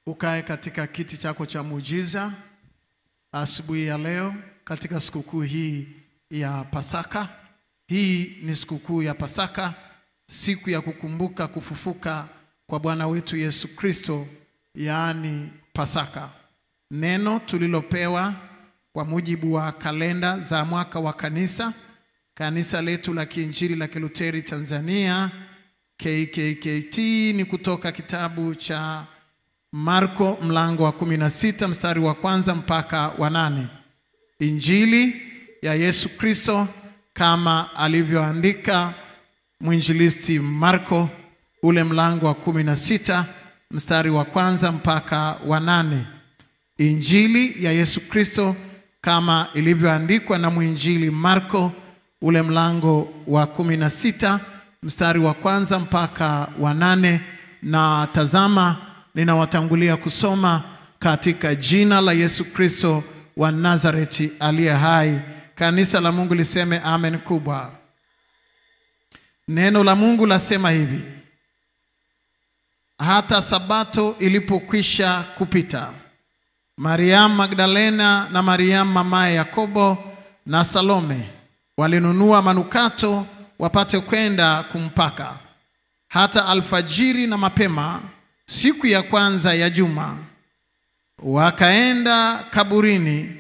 Ukae katika kiti chako cha muujiza asubuhi ya leo katika sikukuu hii ya Pasaka. Hii ni sikukuu ya Pasaka, siku ya kukumbuka kufufuka kwa Bwana wetu Yesu Kristo, yaani Pasaka. Neno tulilopewa kwa mujibu wa kalenda za mwaka wa kanisa letu la Kiinjili la Kiluteri Tanzania KKKT ni kutoka kitabu cha Marko mlango wa 16 mstari wa 1 mpaka wa 8. Injili ya Yesu Kristo kama alivyoandika mwinjilisti Marko, ule mlango wa 16 mstari wa 1 mpaka wa 8. Injili ya Yesu Kristo kama ilivyoandikwa na mwinjili Marko, ule mlango wa 16 mstari wa 1 mpaka wa 8. Na tazama, ninawatangulia kusoma katika jina la Yesu Kristo wa Nazareti aliye hai. Kanisa la Mungu liseme amen kubwa. Neno la Mungu lasema hivi: hata Sabato ilipokwisha kupita, Mariamu Magdalena na Mariamu mamaye Yakobo na Salome walinunua manukato wapate kwenda kumpaka. Hata alfajiri na mapema siku ya kwanza ya juma wakaenda kaburini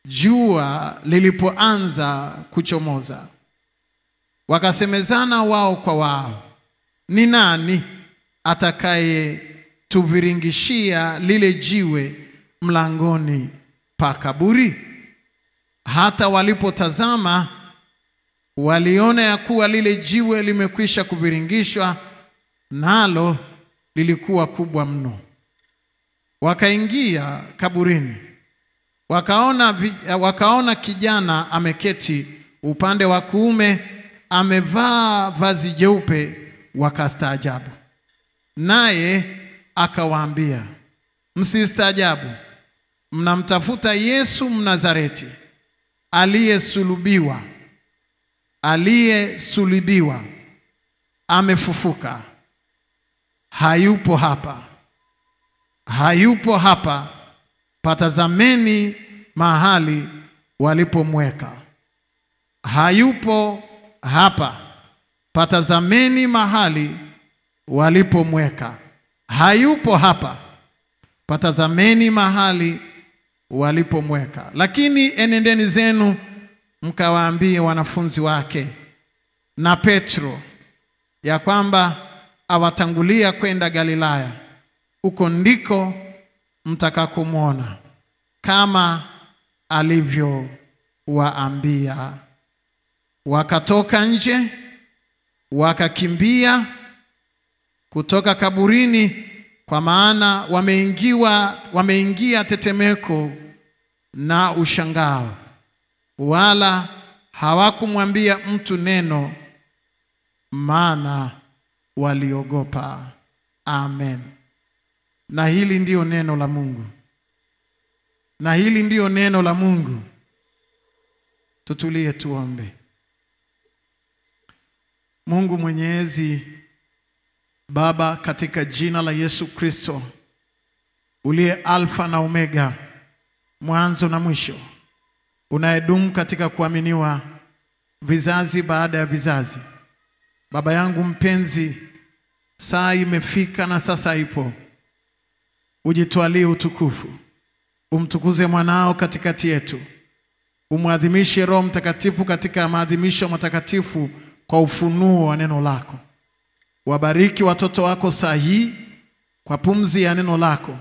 jua lilipoanza kuchomoza. Wakasemezana wao kwa wao, ni nani atakaye tuviringishia lile jiwe mlangoni pa kaburi? Hata walipotazama waliona ya kuwa lile jiwe limekwisha kuviringishwa, nalo lilikuwa kubwa mno. Wakaingia kaburini, wakaona kijana ameketi upande wa kuume, amevaa vazi jeupe, wakastaajabu. Naye akawaambia, msistaajabu, mnamtafuta Yesu Mnazareti aliyesulubiwa. Amefufuka, hayupo hapa. Patazameni mahali walipomweka. Hayupo hapa. Patazameni mahali walipomweka. Hayupo hapa. Patazameni mahali walipomweka. Lakini enendeni zenu mkawaambie wanafunzi wake na Petro ya kwamba awatangulia kwenda Galilaya, huko ndiko mtakakomwona kama alivyowaambia. Wakatoka nje, wakakimbia kutoka kaburini, kwa maana wameingia tetemeko na ushangao, wala hawakumwambia mtu neno, maana waliogopa. Amen. Na hili ndio neno la Mungu. Tutulie tuombe. Mungu Mwenyezi, Baba, katika jina la Yesu Kristo, uliye Alfa na Omega, mwanzo na mwisho, unayedumu katika kuaminiwa vizazi baada ya vizazi. Baba yangu mpenzi, saa imefika na sasa ipo. Ujitwalie utukufu, umtukuze mwanao katikati yetu, umwadhimishe Roho Mtakatifu katika maadhimisho matakatifu kwa ufunuo wa neno lako. Wabariki watoto wako saa hii kwa pumzi ya neno lako.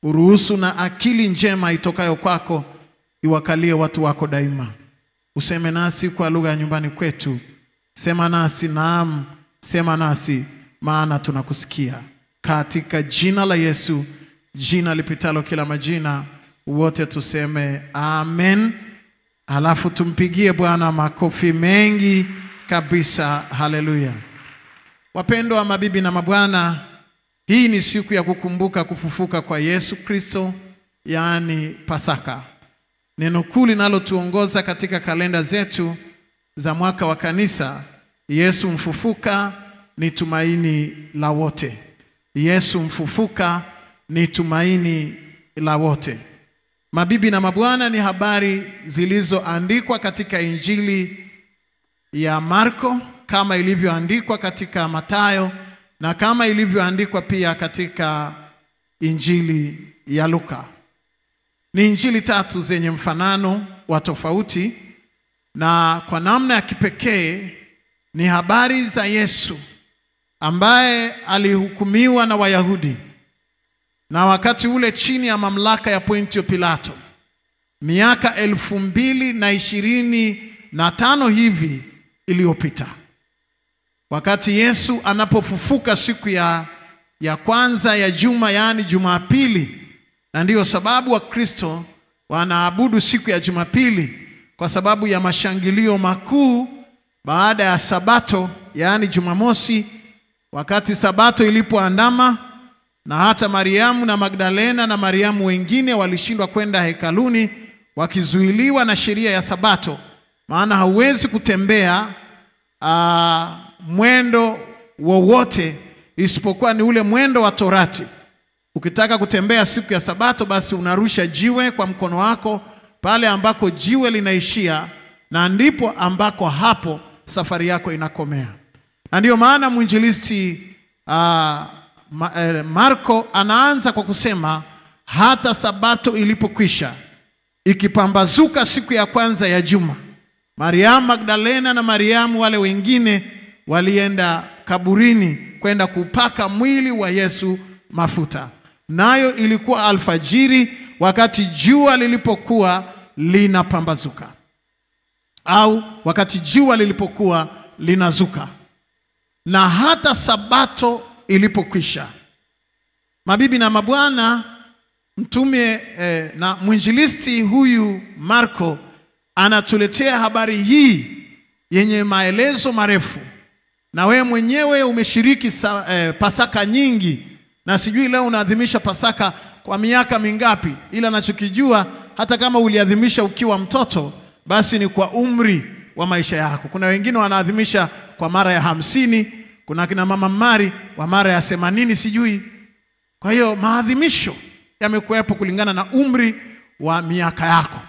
Uruhusu na akili njema itokayo kwako iwakalie watu wako daima. Useme nasi kwa lugha ya nyumbani kwetu. Sema nasi, naam, sema nasi, maana tunakusikia. Katika jina la Yesu, jina lipitalo kila majina, wote tuseme amen. Alafu tumpigie Bwana makofi mengi kabisa. Haleluya. Wapendwa wa mabibi na mabwana, hii ni siku ya kukumbuka kufufuka kwa Yesu Kristo, yaani Pasaka. Neno kuu linalotuongoza katika kalenda zetu za mwaka wa kanisa, Yesu mfufuka ni tumaini la wote. Yesu mfufuka ni tumaini la wote. Mabibi na mabwana, ni habari zilizoandikwa katika Injili ya Marko, kama ilivyoandikwa katika Mathayo, na kama ilivyoandikwa pia katika Injili ya Luka. Ni injili tatu zenye mfanano wa tofauti, na kwa namna ya kipekee ni habari za Yesu ambaye alihukumiwa na Wayahudi, na wakati ule chini ya mamlaka ya Pontio Pilato, miaka 2025 hivi iliyopita. Wakati Yesu anapofufuka siku ya kwanza ya juma, yani Jumapili, na ndiyo sababu wa Kristo wanaabudu siku ya Jumapili, kwa sababu ya mashangilio makuu baada ya Sabato, yani Jumamosi, wakati Sabato ilipoandama, na hata Mariamu na Magdalena na Mariamu wengine walishindwa kwenda hekaluni wakizuiliwa na sheria ya Sabato, maana hauwezi kutembea mwendo wowote isipokuwa ni ule mwendo wa Torati. Ukitaka kutembea siku ya Sabato, basi unarusha jiwe kwa mkono wako pale ambako jiwe linaishia, na ndipo ambako hapo safari yako inakomea. Na ndiyo maana mwinjilisti Marko anaanza kwa kusema, hata Sabato ilipokwisha, ikipambazuka siku ya kwanza ya juma, Mariamu Magdalena na Mariamu wale wengine walienda kaburini kwenda kupaka mwili wa Yesu mafuta. Nayo ilikuwa alfajiri, wakati jua lilipokuwa linapambazuka, au wakati jua lilipokuwa linazuka. Na hata Sabato ilipokwisha. Mabibi na mabwana, mtume na mwinjilisti huyu Marko anatuletea habari hii yenye maelezo marefu. Na wewe mwenyewe umeshiriki Pasaka nyingi, na sijui leo unaadhimisha Pasaka kwa miaka mingapi, ila nachokijua hata kama uliadhimisha ukiwa mtoto, basi ni kwa umri wa maisha yako. Kuna wengine wanaadhimisha kwa mara ya 50, kuna kina mama Mari wa mara ya 80 sijui. Kwa hiyo maadhimisho yamekuwepo kulingana na umri wa miaka yako.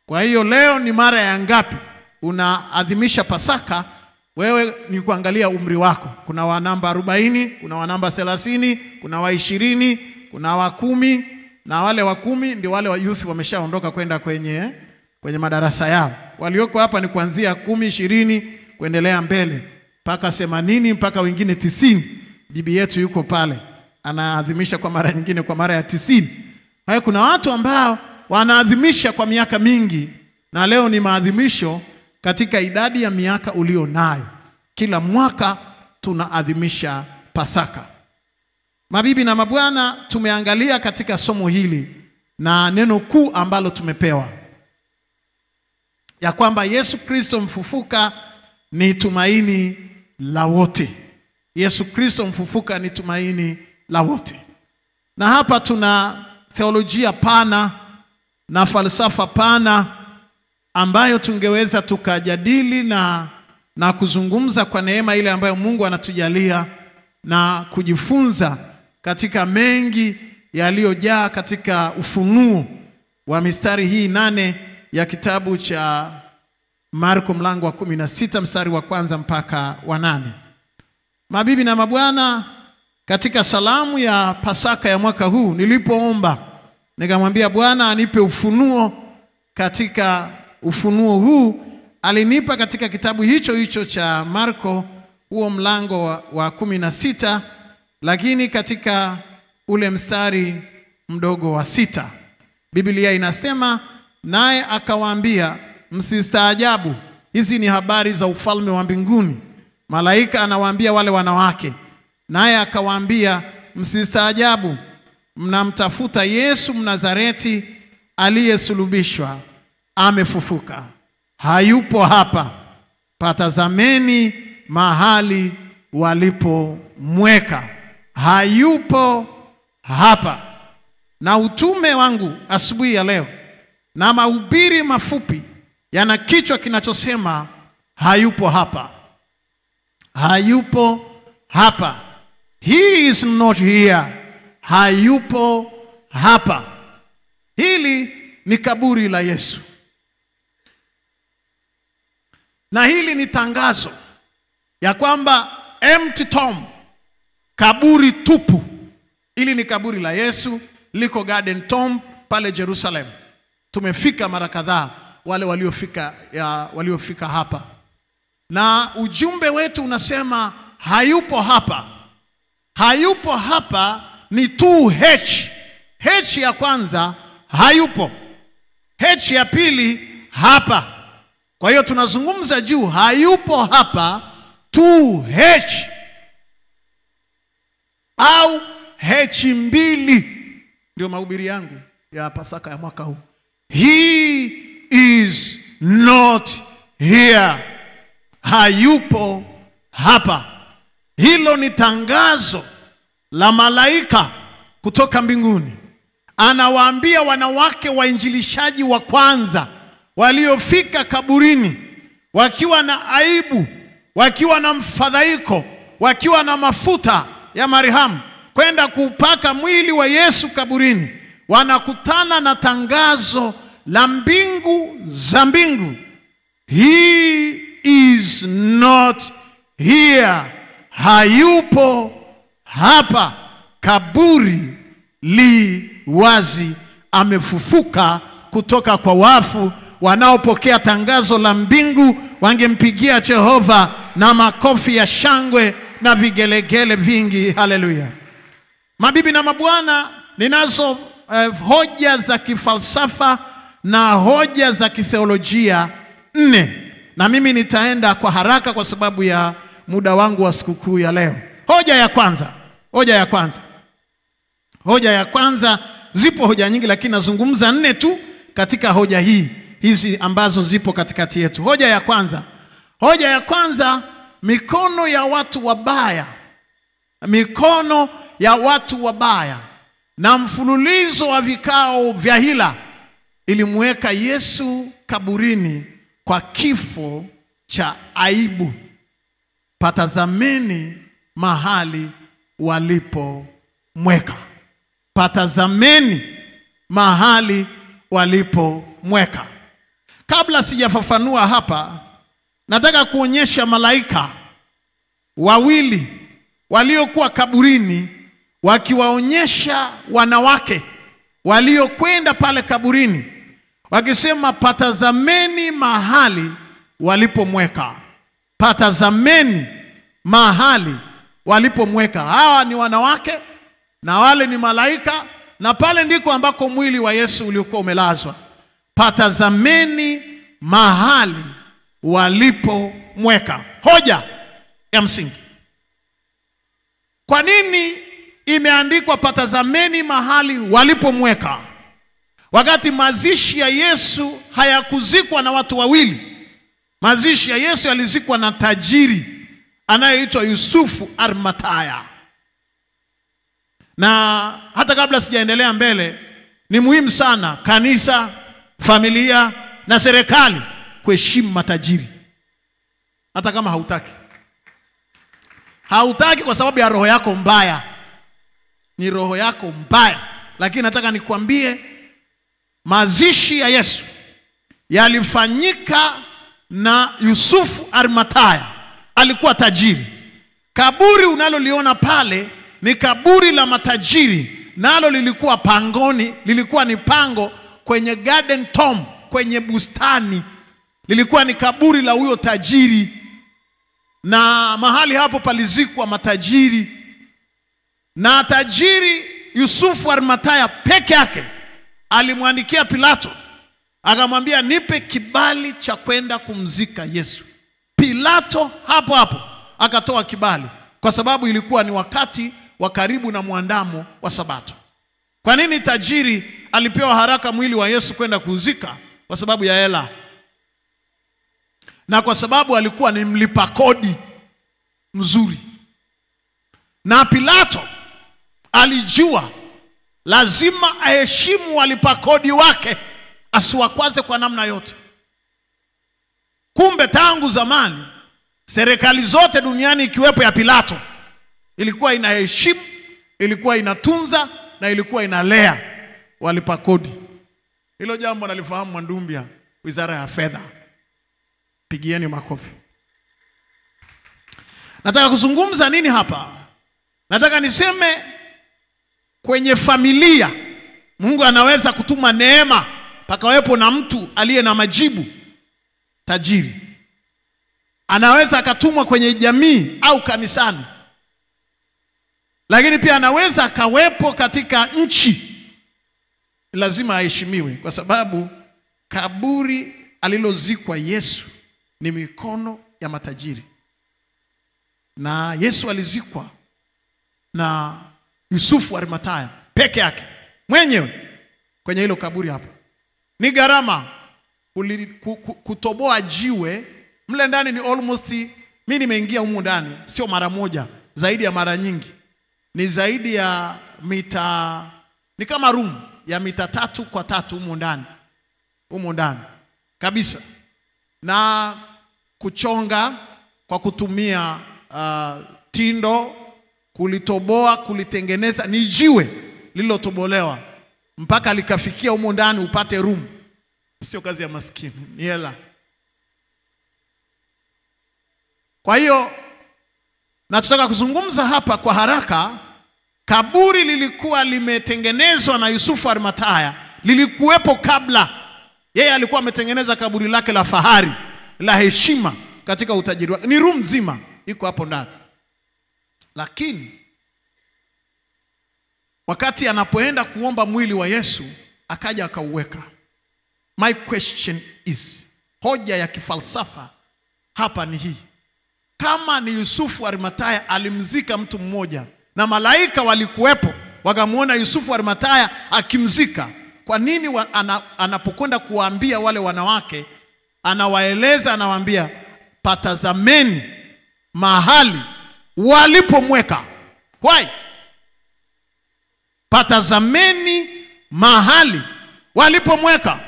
Kwa hiyo leo ni mara ya ngapi unaadhimisha Pasaka? Wewe ni kuangalia umri wako. Kuna wa namba 40, kuna wa namba 30, kuna wa 20, kuna wa 10, na wale wa 10 ndio wale wa youth wameshaondoka kwenda kwenye madarasa yao. Walioko hapa ni kuanzia 10, 20 kuendelea mbele mpaka 80, mpaka wengine 90. Bibi yetu yuko pale anaadhimisha kwa mara nyingine kwa mara ya 90. Kwa hiyo kuna watu ambao wanaadhimisha kwa miaka mingi, na leo ni maadhimisho katika idadi ya miaka ulio nayo. Kila mwaka tunaadhimisha Pasaka. Mabibi na mabwana, tumeangalia katika somo hili na neno kuu ambalo tumepewa, ya kwamba Yesu Kristo mfufuka ni tumaini la wote. Yesu Kristo mfufuka ni tumaini la wote. Na hapa tuna theolojia pana na falsafa pana ambayo tungeweza tukajadili na kuzungumza kwa neema ile ambayo Mungu anatujalia, na kujifunza katika mengi yaliyojaa katika ufunuo wa mistari hii 8 ya kitabu cha Marko mlango wa 16 mstari wa 1 mpaka wa 8. Mabibi na mabwana, katika salamu ya Pasaka ya mwaka huu nilipoomba, nikamwambia Bwana anipe ufunuo. Katika ufunuo huu alinipa katika kitabu hicho cha Marko, huo mlango wa 16, lakini katika ule mstari mdogo wa 6. Biblia inasema, naye akawaambia, msistaajabu, hizi ni habari za ufalme wa mbinguni. Malaika anawaambia wale wanawake, naye akawaambia, msistaajabu, mnamtafuta Yesu Mnazareti aliyesulubishwa. Amefufuka, hayupo hapa. Patazameni mahali walipomweka, hayupo hapa. Na utume wangu asubuhi ya leo na mahubiri mafupi yana kichwa kinachosema hayupo hapa. Hayupo hapa. He is not here. hayupo hapa. Hili ni kaburi la Yesu. Na hili ni tangazo ya kwamba empty tomb, kaburi tupu. Hili ni kaburi la Yesu, liko Garden Tomb pale Jerusalem. Tumefika mara kadhaa wale waliofika hapa. Na ujumbe wetu unasema hayupo hapa. Hayupo hapa ni 2H. H ya kwanza hayupo. H ya pili hapa. Kwa hiyo tunazungumza juu hayupo hapa 2H au H2. Ndio mahubiri yangu ya Pasaka ya mwaka huu. He is not here. Hayupo hapa. Hilo ni tangazo la malaika kutoka mbinguni. Anawaambia wanawake wainjilishaji wa kwanza waliofika kaburini wakiwa na aibu, wakiwa na mfadhaiko, wakiwa na mafuta ya marhamu kwenda kupaka mwili wa Yesu kaburini, wanakutana na tangazo la mbingu za mbingu. He is not here. Hayupo hapa. Kaburi li wazi, amefufuka kutoka kwa wafu. Wanaopokea tangazo la mbingu wangempigia Jehova na makofi ya shangwe na vigelegele vingi. Haleluya. Mabibi na mabwana, ninazo hoja za kifalsafa na hoja za kitheolojia 4. Na mimi nitaenda kwa haraka kwa sababu ya muda wangu wa sikukuu ya leo. Hoja ya kwanza, zipo hoja nyingi lakini nazungumza 4 tu katika hoja hizi ambazo zipo katikati yetu. Hoja ya kwanza, mikono ya watu wabaya. Mikono ya watu wabaya na mfululizo wa vikao vya hila ilimweka Yesu kaburini kwa kifo cha aibu. Patazameni mahali walipomweka. Patazameni mahali walipomweka. Kabla sijafafanua hapa, nataka kuonyesha malaika wawili waliokuwa kaburini wakiwaonyesha wanawake waliokwenda pale kaburini wakisema, patazameni mahali walipomweka. Patazameni mahali walipomweka. Hawa ni wanawake na wale ni malaika, na pale ndiko ambako mwili wa Yesu uliokuwa umelazwa. Patazameni mahali walipomweka. Hoja ya msingi. Kwa nini imeandikwa patazameni mahali walipomweka, wakati mazishi ya Yesu hayakuzikwa na watu wawili? Mazishi ya Yesu yalizikwa na tajiri anayeitwa Yusufu Arimataya. Na hata kabla sijaendelea mbele, ni muhimu sana kanisa, familia na serikali kuheshimu matajiri. Hata kama hautaki kwa sababu ya roho yako mbaya. Ni roho yako mbaya. Lakini nataka nikwambie, mazishi ya Yesu yalifanyika na Yusufu Arimataya. Alikuwa tajiri. Kaburi unaloliona pale ni kaburi la matajiri, nalo lilikuwa pangoni. Lilikuwa ni pango kwenye Garden Tomb, kwenye bustani. Lilikuwa ni kaburi la huyo tajiri, na mahali hapo palizikwa matajiri. Na tajiri Yusufu Arimataya peke yake alimwandikia Pilato, akamwambia, nipe kibali cha kwenda kumzika Yesu. Pilato hapo akatoa kibali, kwa sababu ilikuwa ni wakati wa karibu na muandamo wa Sabato. Kwa nini tajiri alipewa haraka mwili wa Yesu kwenda kuzika? Kwa sababu ya hela, na kwa sababu alikuwa ni mlipa kodi mzuri. Na Pilato alijua lazima aheshimu walipa kodi wake, asiwakwaze kwa namna yote. Kumbe tangu zamani serikali zote duniani ikiwepo ya Pilato ilikuwa inaheshimu ilikuwa inatunza na ilikuwa inalea walipa kodi. Hilo jambo nalifahamu Mwandumbia, Wizara ya Fedha. Pigieni makofi. Nataka kuzungumza nini hapa? Nataka niseme kwenye familia Mungu anaweza kutuma neema pakawepo na mtu aliye na majibu, tajiri. Anaweza akatumwa kwenye jamii au kanisani. Lakini pia anaweza akawepo katika nchi. Lazima aheshimiwe kwa sababu kaburi alilozikwa Yesu ni mikono ya matajiri. Na Yesu alizikwa na Yusufu wa Arimathaya peke yake mwenyewe kwenye hilo kaburi hapo. Ni gharama kutoboa jiwe mle ndani, ni almost, mimi nimeingia humu ndani sio mara moja, zaidi ya mara nyingi. Ni zaidi ya mita, ni kama room ya mita 3 kwa 3 humu ndani kabisa. Na kuchonga kwa kutumia tindo, kulitoboa, kulitengeneza, ni jiwe lililotobolewa mpaka likafikia humu ndani upate room. Sio kazi ya maskini, ni hela. Kwa hiyo nataka kuzungumza hapa kwa haraka. Kaburi lilikuwa limetengenezwa na Yusufu Arimathaya, lilikuwepo kabla. Yeye alikuwa ametengeneza kaburi lake la fahari, la heshima katika utajiri wake. Ni room nzima iko hapo ndani. Lakini wakati anapoenda kuomba mwili wa Yesu, akaja akauweka. My question is, hoja ya kifalsafa hapa ni hii: kama ni Yusufu Arimathaya alimzika mtu mmoja na malaika walikuwepo wakamuona Yusufu Arimathaya akimzika, kwa nini anapokwenda kuwaambia wale wanawake, anawaeleza, anawaambia patazameni mahali walipomweka? Why? Patazameni mahali walipomweka.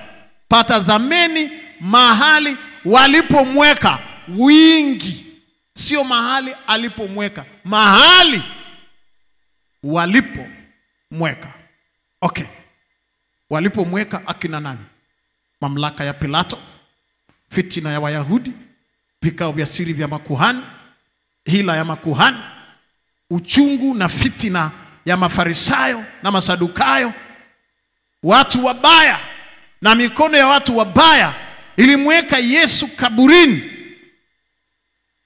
Patazameni mahali walipomweka. Wingi, sio mahali alipomweka, mahali walipomweka. Okay. Walipomweka akina nani? Mamlaka ya Pilato, fitina ya Wayahudi, vikao vya siri vya makuhani, hila ya makuhani, uchungu na fitina ya Mafarisayo na Masadukayo. Watu wabaya na mikono ya watu wabaya ilimweka Yesu kaburini.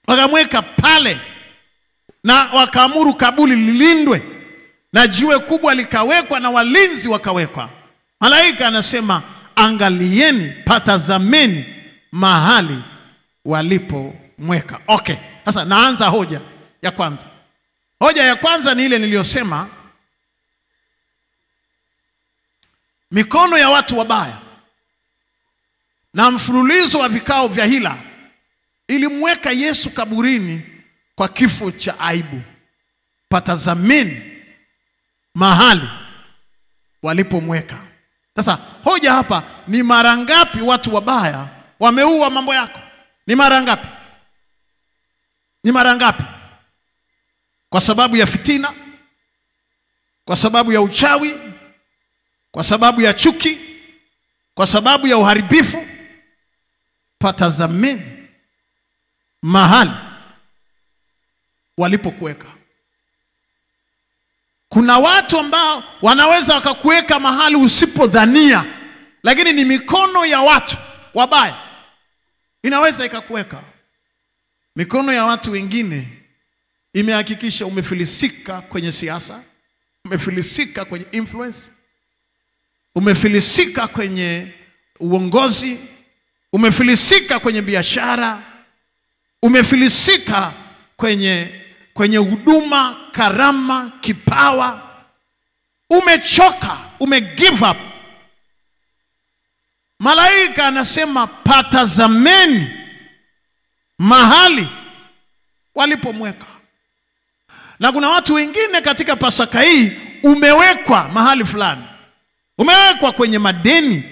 Wakamweka pale na wakaamuru kaburi lilindwe, na jiwe kubwa likawekwa na walinzi wakawekwa. Malaika anasema angalieni, patazameni mahali walipomweka. Okay, sasa naanza hoja ya kwanza. Hoja ya kwanza ni ile niliyosema, mikono ya watu wabaya na mfululizo wa vikao vya hila ilimweka Yesu kaburini kwa kifo cha aibu. Patazameni mahali walipomweka. Sasa hoja hapa ni mara ngapi watu wabaya wameua mambo yako? Ni mara ngapi? Ni mara ngapi? Kwa sababu ya fitina, kwa sababu ya uchawi, kwa sababu ya chuki, kwa sababu ya uharibifu. Patazameni mahali walipokuweka. Kuna watu ambao wanaweza wakakuweka mahali usipodhania, lakini ni mikono ya watu wabaya inaweza ikakuweka. Mikono ya watu wengine imehakikisha umefilisika kwenye siasa, umefilisika kwenye influence, umefilisika kwenye uongozi, umefilisika kwenye biashara, umefilisika kwenye huduma, karama, kipawa. Umechoka, give up. Malaika anasema patazameni mahali walipomweka. Na kuna watu wengine katika Pasaka hii umewekwa mahali fulani. Umewekwa kwenye madeni,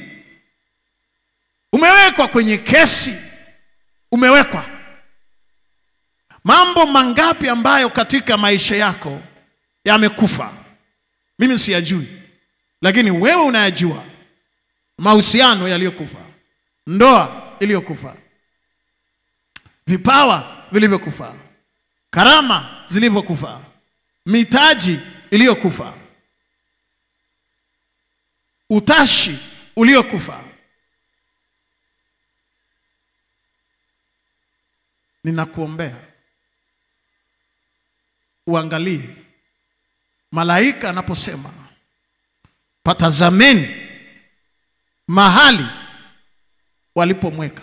umewekwa kwenye kesi, umewekwa. Mambo mangapi ambayo katika maisha yako yamekufa? Mimi siyajui, lakini wewe unayajua. Mahusiano yaliyokufa, ndoa iliyokufa, vipawa vilivyokufa, karama zilivyokufa, mitaji iliyokufa, utashi uliokufa. Ninakuombea uangalie malaika anaposema patazameni mahali walipomweka.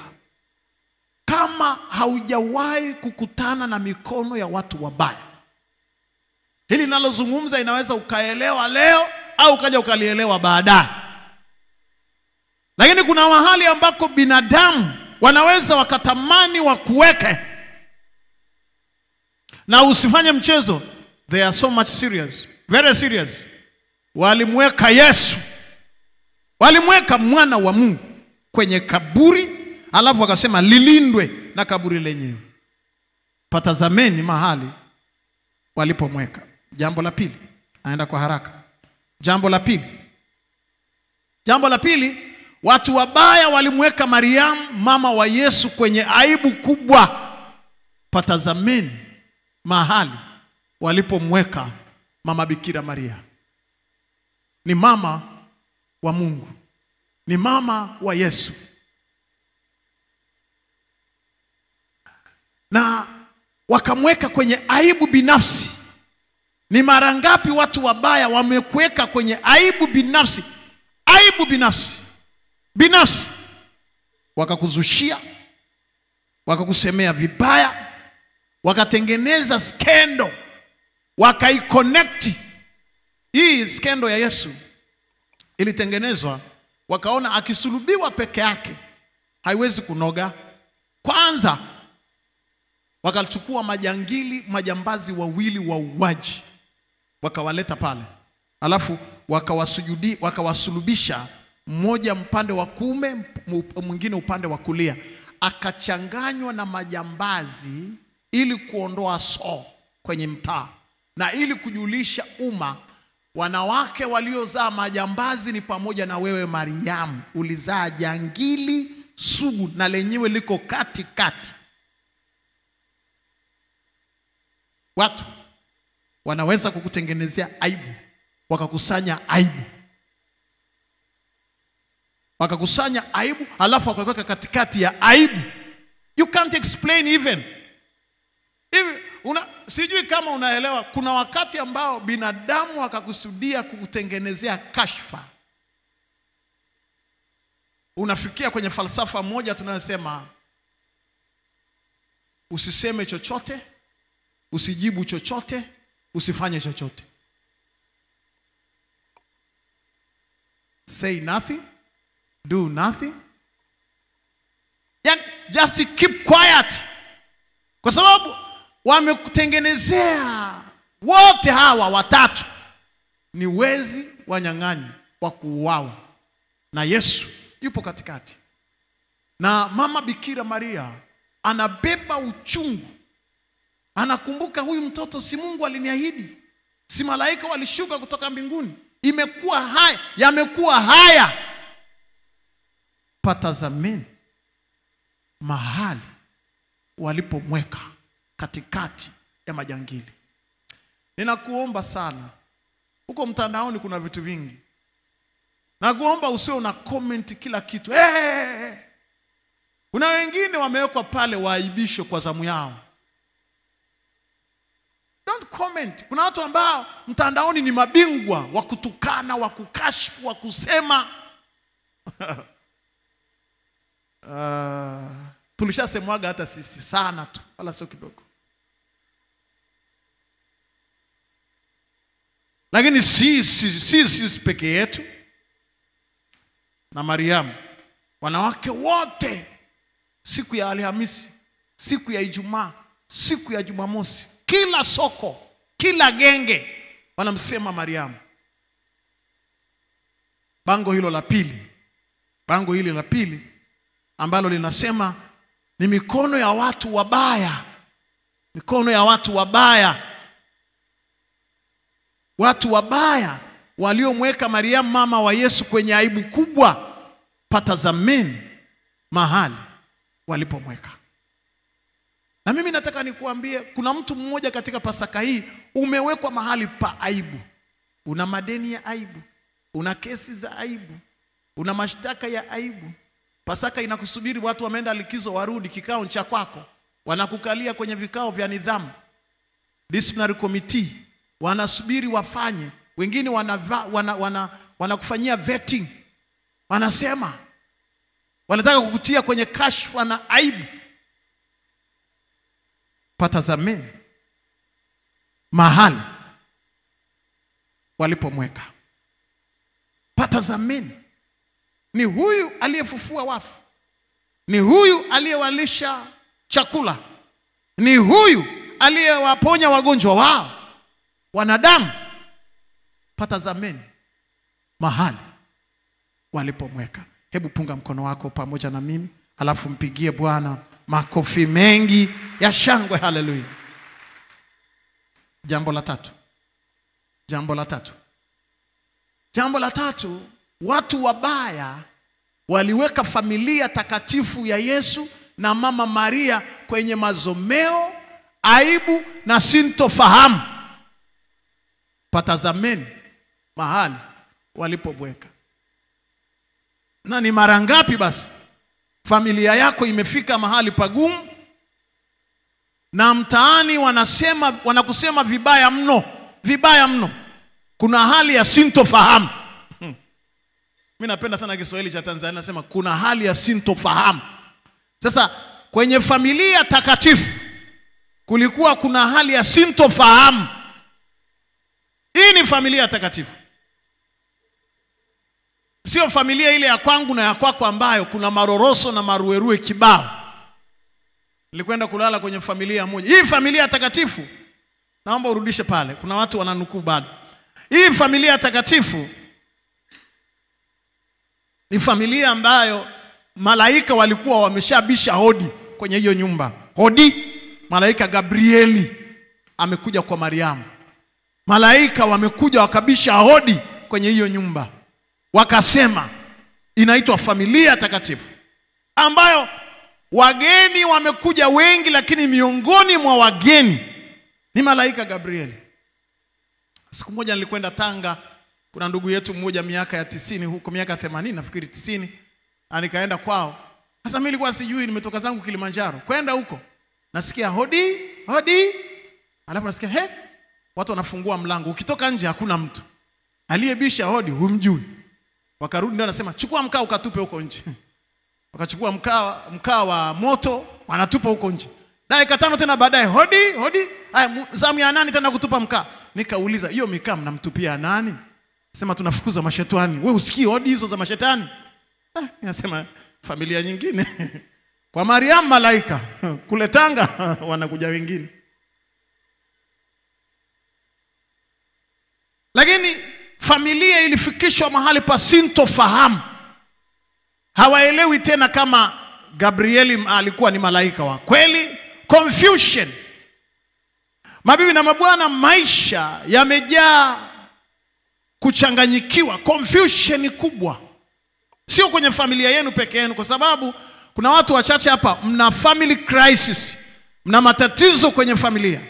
Kama haujawahi kukutana na mikono ya watu wabaya, hili ninalozungumza inaweza ukaelewa leo au ukaja ukalielewa baadaye. Lakini kuna mahali ambako binadamu wanaweza wakatamani wakuweke, na usifanye mchezo. They are so much serious, very serious. Walimweka Yesu, walimweka mwana wa Mungu kwenye kaburi, alafu wakasema lilindwe na kaburi lenyewe. Patazameni mahali walipomweka. Jambo la pili, aenda kwa haraka. Jambo la pili, watu wabaya walimweka Mariamu mama wa Yesu kwenye aibu kubwa. Patazameni mahali walipomweka mama Bikira Maria. Ni mama wa Mungu, ni mama wa Yesu. Na wakamweka kwenye aibu binafsi. Ni mara ngapi watu wabaya wamekuweka kwenye aibu binafsi? Aibu binafsi. Wakakuzushia, wakakusemea vibaya, wakatengeneza skendo, wakaiconnect. Hii skendo ya Yesu ilitengenezwa, wakaona akisulubiwa peke yake haiwezi kunoga. Kwanza wakachukua majambazi wawili wa uwaji, wakawaleta pale, alafu wakawasulubisha, mmoja upande wa kuume, mwingine upande wa kulia. Akachanganywa na majambazi ili kuondoa kwenye mtaa, na ili kujulisha umma, wanawake waliozaa majambazi ni pamoja na wewe Mariamu. Ulizaa jangili sugu, na lenyewe liko katikati. Watu wanaweza kukutengenezea aibu, wakakusanya aibu, alafu wakakuweka katikati ya aibu. You can't explain even. Sijui kama unaelewa, kuna wakati ambao binadamu wakakusudia kukutengenezea kashfa. Unafikia kwenye falsafa moja tunayosema usiseme chochote, usijibu chochote, usifanye chochote. Say nothing, do nothing. Just keep quiet. Kwa sababu wamekutengenezea wote hawa watatu ni wezi, wanyang'anyi, wa kuuawa. Na Yesu yupo katikati. Na mama Bikira Maria anabeba uchungu. Anakumbuka, huyu mtoto si Mungu aliniahidi? Si malaika walishuka kutoka mbinguni? Yamekuwa haya. Patazameni mahali walipomweka katikati ya majangili. Ninakuomba sana, huko mtandaoni kuna vitu vingi. Nakuomba usiwe una comment kila kitu. Kuna wengine wamewekwa pale waaibisho kwa zamu yao. Don't comment. Kuna watu ambao mtandaoni ni mabingwa wa kutukana, wa kukashifu, wa kusema. Tulishasemwaga hata sisi sana tu, wala sio kidogo. Lakini sisi peke yetu na Mariamu, wanawake wote, siku ya Alhamisi, siku ya Ijumaa, siku ya Jumamosi, kila soko, kila genge wanamsema Mariamu. Bango hili la pili ambalo linasema ni mikono ya watu wabaya. Mikono ya watu wabaya. Watu wabaya waliomweka Mariamu mama wa Yesu kwenye aibu kubwa, patazameni mahali walipomweka. Na mimi nataka nikuambie, kuna mtu mmoja katika Pasaka hii umewekwa mahali pa aibu. Una madeni ya aibu, una kesi za aibu, una mashtaka ya aibu. Pasaka inakusubiri, watu wameenda likizo warudi, kikao cha kwako. Wanakukalia kwenye vikao vya nidhamu, disciplinary committee, wanasubiri wafanye. Wengine wanakufanyia vetting. Wanasema wanataka kukutia kwenye kashfa na aibu. Patazameni mahali walipomweka. Patazameni. Ni huyu aliyefufua wafu. Ni huyu aliyewalisha chakula. Ni huyu aliyewaponya wagonjwa wao, wanadamu. Patazameni mahali walipomweka. Hebu punga mkono wako pamoja na mimi, alafu mpigie Bwana makofi mengi ya shangwe. Haleluya. Jambo la tatu, watu wabaya waliweka familia takatifu ya Yesu na mama Maria kwenye mazomeo, aibu na sintofahamu. Patazameni mahali walipomweka. Na ni mara ngapi basi familia yako imefika mahali pagumu na mtaani wanakusema vibaya mno. Kuna hali ya sintofahamu. Mimi napenda sana Kiswahili cha Tanzania, nasema kuna hali ya sintofahamu. Sasa kwenye familia takatifu kulikuwa kuna hali ya sintofahamu. Hii ni familia takatifu. Sio familia ile ya kwangu na ya kwako ambayo kuna maroroso na maruerue kibao. Nilikwenda kulala kwenye familia moja. Hii familia takatifu, naomba urudishe pale, kuna watu wananukuu bado. Hii familia takatifu ni familia ambayo malaika walikuwa wameshabisha hodi kwenye hiyo nyumba. Hodi, malaika Gabrieli amekuja kwa Mariamu. Malaika wamekuja wakabisha hodi kwenye hiyo nyumba. Wakasema inaitwa familia takatifu, ambayo wageni wamekuja wengi, lakini miongoni mwa wageni ni malaika Gabrieli. Siku moja nilikwenda Tanga, kuna ndugu yetu mmoja miaka ya 90 huko, miaka 80 nafikiri 90, nikaenda kwao. Sasa mimi nilikuwa sijui, nimetoka zangu Kilimanjaro kwenda huko, nasikia hodi, alafu nasikia watu wanafungua mlango. Ukitoka nje hakuna mtu, aliyebisha hodi humjui. Wakarudi ndio anasema chukua mkaa ukatupe huko nje. Wakachukua mkaa wa moto wanatupa huko nje. Dakika 5 tena baadaye hodi, haya zamu ya nani tena kutupa mkaa. Nikauliza, hiyo mikaa mnamtupia nani? Sema tunafukuza mashetani. Wewe usikii hodi hizo za mashetani? Nasema familia nyingine. Kwa Mariamu malaika, kule Tanga wanakuja wengine. Lakini familia ilifikishwa mahali pa sintofahamu. Hawaelewi tena kama Gabrieli alikuwa ni malaika wa kweli. Confusion. Mabibi na mabwana, maisha yamejaa kuchanganyikiwa, confusion kubwa. Sio kwenye familia yenu peke yenu, kwa sababu kuna watu wachache hapa mna family crisis, mna matatizo kwenye familia,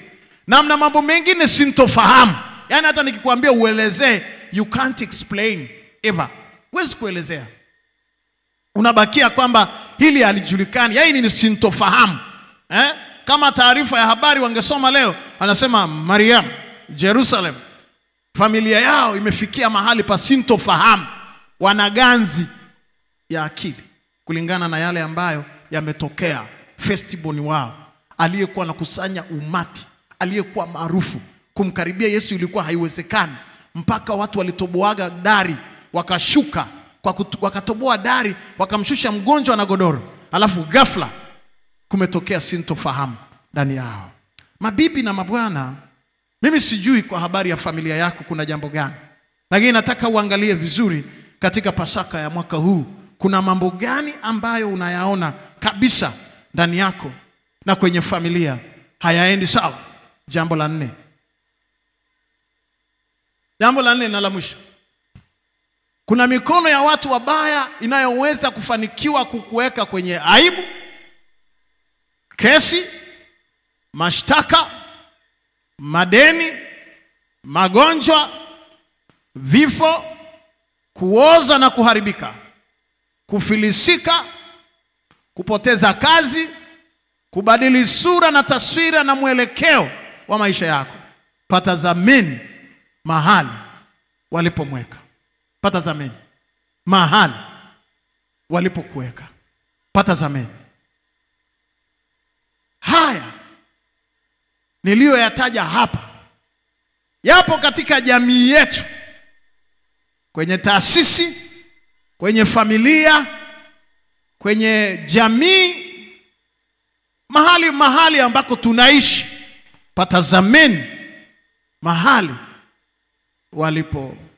na mna mambo mengine sintofahamu. Yaani hata nikikwambia uelezee, you can't explain ever. Huwezi kuelezea. Unabakia kwamba hili halijulikani, yaani ni sintofahamu. Kama taarifa ya habari wangesoma leo, anasema Mariam, Jerusalem, familia yao imefikia mahali pa sintofahamu, wanaganzi ya akili kulingana na yale ambayo yametokea. Festival wao, aliyekuwa anakusanya umati, aliyekuwa maarufu, kumkaribia Yesu ilikuwa haiwezekani, mpaka watu walitoboaga dari, wakashuka wakatoboa dari, wakamshusha mgonjwa na godoro. Alafu ghafla kumetokea sintofahamu ndani yao. Mabibi na mabwana, mimi sijui kwa habari ya familia yako kuna jambo gani, lakini nataka uangalie vizuri katika Pasaka ya mwaka huu. Kuna mambo gani ambayo unayaona kabisa ndani yako na kwenye familia hayaendi sawa? Jambo la 4. Jambo la 4 na la mwisho. Kuna mikono ya watu wabaya inayoweza kufanikiwa kukuweka kwenye aibu, kesi, mashtaka, madeni, magonjwa, vifo, kuoza na kuharibika, kufilisika, kupoteza kazi, kubadili sura na taswira na mwelekeo wa maisha yako. Patazameni mahali walipomweka. Patazameni mahali walipokuweka. Patazameni. Haya niliyoyataja hapa yapo katika jamii yetu, kwenye taasisi, kwenye familia, kwenye jamii, mahali ambako tunaishi. Patazameni mahali walipomweka.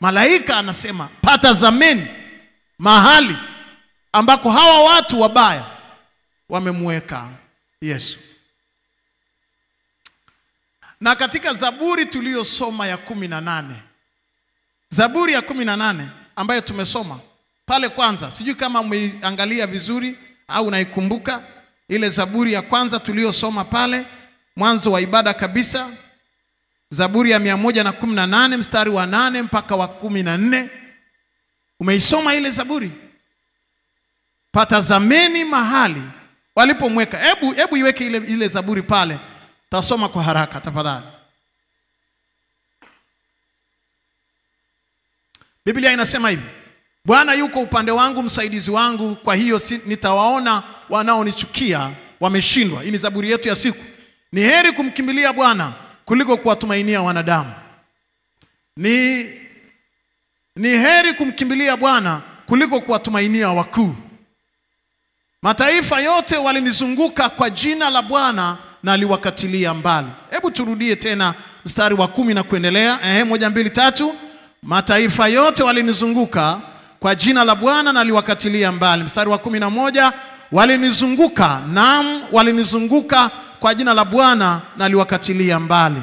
Malaika anasema patazameni mahali ambako hawa watu wabaya wamemweka Yesu. Na katika Zaburi tuliyosoma ya 18, Zaburi ya 18 ambayo tumesoma pale kwanza, sijui kama umeangalia vizuri au unaikumbuka ile Zaburi ya kwanza tuliyosoma pale mwanzo wa ibada kabisa, Zaburi ya 118 mstari wa 8 mpaka wa 14. Umeisoma ile Zaburi? Patazameni mahali walipomweka. Hebu iweke ile Zaburi pale. Tasoma kwa haraka tafadhali. Biblia inasema hivi: Bwana yuko upande wangu, msaidizi wangu, kwa hiyo nitawaona wanaonichukia wameshindwa. Hii ni Zaburi yetu ya siku. Ni heri kumkimbilia Bwana kuliko kuwatumainia wanadamu. Ni heri kumkimbilia Bwana kuliko kuwatumainia wakuu. Mataifa yote walinizunguka kwa jina la Bwana na aliwakatilia mbali. Hebu turudie tena mstari wa 10 na kuendelea. 1 2 3. Mataifa yote walinizunguka kwa jina la Bwana na aliwakatilia mbali. Mstari wa 11, walinizunguka, naam, walinizunguka kwa jina la Bwana na aliwakatilia mbali.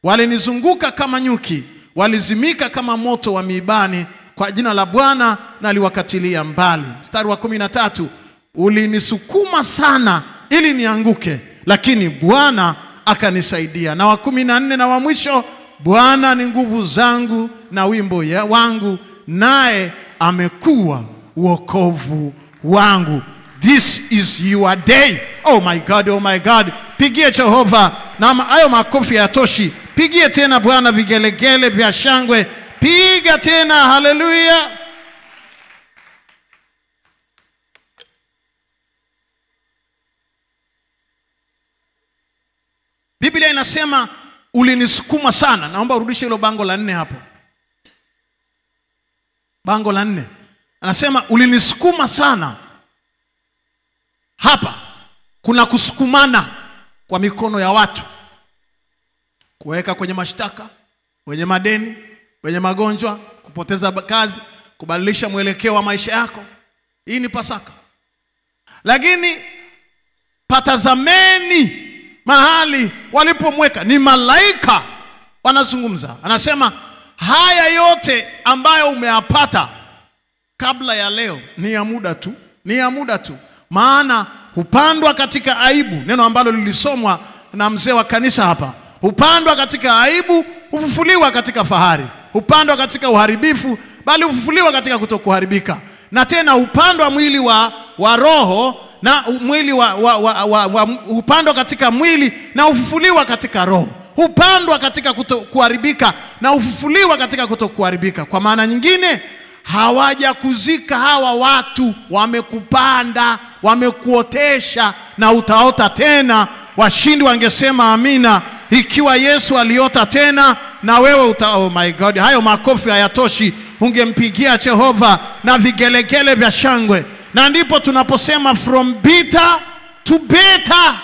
Walinizunguka kama nyuki, walizimika kama moto wa miibani, kwa jina la Bwana na aliwakatilia mbali. Mstari wa 13, ulinisukuma sana ili nianguke, lakini Bwana akanisaidia. Na wa 14 na wa mwisho, Bwana ni nguvu zangu na wimbo wangu, naye amekuwa wokovu wangu. This is your day. Oh my God, oh my God. Pigie Jehova na hayo makofi yatoshi. Pigie tena Bwana vigelegele vya shangwe. Piga tena, haleluya. Biblia inasema ulinisukuma sana. Naomba urudishe hilo bango la 4 hapo. Bango la 4. Anasema ulinisukuma sana. Hapa kuna kusukumana kwa mikono ya watu, kuweka kwenye mashtaka, kwenye madeni, kwenye magonjwa, kupoteza kazi, kubadilisha mwelekeo wa maisha yako. Hii ni Pasaka. Lakini patazameni mahali walipomweka. Ni malaika wanazungumza. Anasema haya yote ambayo umeyapata kabla ya leo ni ya muda tu. Ni ya muda tu. Maana hupandwa katika aibu, neno ambalo lilisomwa na mzee wa kanisa hapa. Hupandwa katika aibu, hufufuliwa katika fahari. Hupandwa katika uharibifu, bali hufufuliwa katika kutokuharibika. Na tena hupandwa mwili wa roho, na mwili hupandwa katika mwili na ufufuliwa katika roho. Hupandwa katika kutokuharibika na ufufuliwa katika kutokuharibika. Kwa maana nyingine, hawaja kuzika hawa watu, wamekupanda, wamekuotesha na utaota tena. Washindi wangesema amina. Ikiwa Yesu aliota tena na wewe oh my God, hayo makofi hayatoshi. Ungempigia Jehova na vigelegele vya shangwe. Na ndipo tunaposema from bitter to better.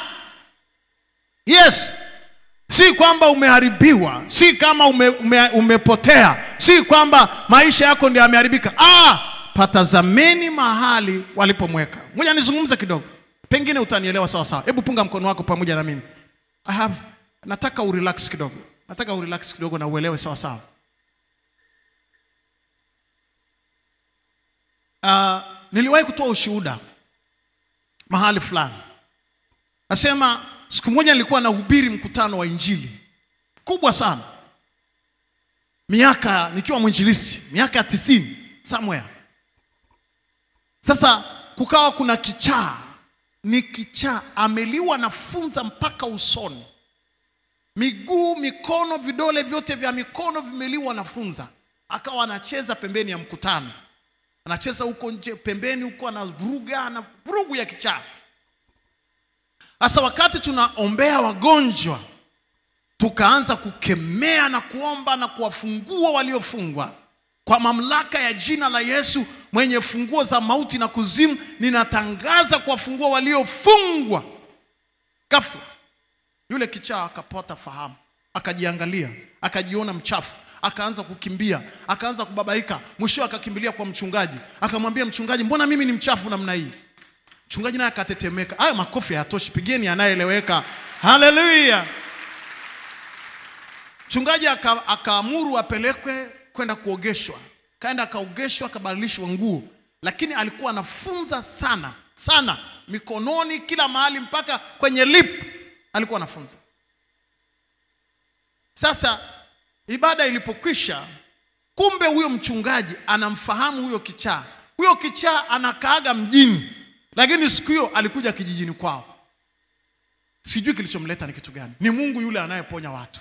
Yes. Si kwamba umeharibiwa, si kama umepotea, si kwamba maisha yako ndio yameharibika. Patazameni mahali walipomweka. Ngoja nizungumze kidogo, pengine utanielewa sawa sawa. Hebu punga mkono wako pamoja na mimi. Nataka urelax kidogo. Nataka urelax kidogo na uelewe sawa sawa. Niliwahi kutoa ushuhuda mahali fulani. Nasema siku moja nilikuwa nahubiri mkutano wa injili kubwa sana. Nikiwa mwinjilisti, miaka ya 90 somewhere. Sasa kukawa kuna kichaa. Ni kichaa ameliwa na funza mpaka usoni. Miguu, mikono, vidole vyote vya mikono vimeliwa na funza. Akawa anacheza pembeni ya mkutano. Anacheza huko nje pembeni huko, anavuruga na vurugu ya kichaa. Sasa wakati tunaombea wagonjwa, tukaanza kukemea na kuomba na kuwafungua waliofungwa. Kwa mamlaka ya jina la Yesu mwenye funguo za mauti na kuzimu, ninatangaza kuwafungua waliofungwa. Ghafla yule kichaa akapata fahamu, akajiangalia, akajiona mchafu, akaanza kukimbia, akaanza kubabaika, mwisho akakimbilia kwa mchungaji. Akamwambia mchungaji, mbona mimi ni mchafu namna hii? Mchungaji naye akatetemeka. Hayo makofi hayatoshi, pigeni anayeeleweka. Haleluya. Mchungaji akaamuru apelekwe kwenda kuogeshwa. Kaenda akaogeshwa, akabadilishwa nguo, lakini alikuwa anafunza sana mikononi, kila mahali, mpaka kwenye lip alikuwa anafunza. Sasa ibada ilipokwisha, kumbe huyo mchungaji anamfahamu huyo kichaa. Huyo kichaa anakaaga mjini, lakini siku hiyo alikuja kijijini kwao. Sijui kilichomleta ni kitu gani. Ni Mungu yule anayeponya watu.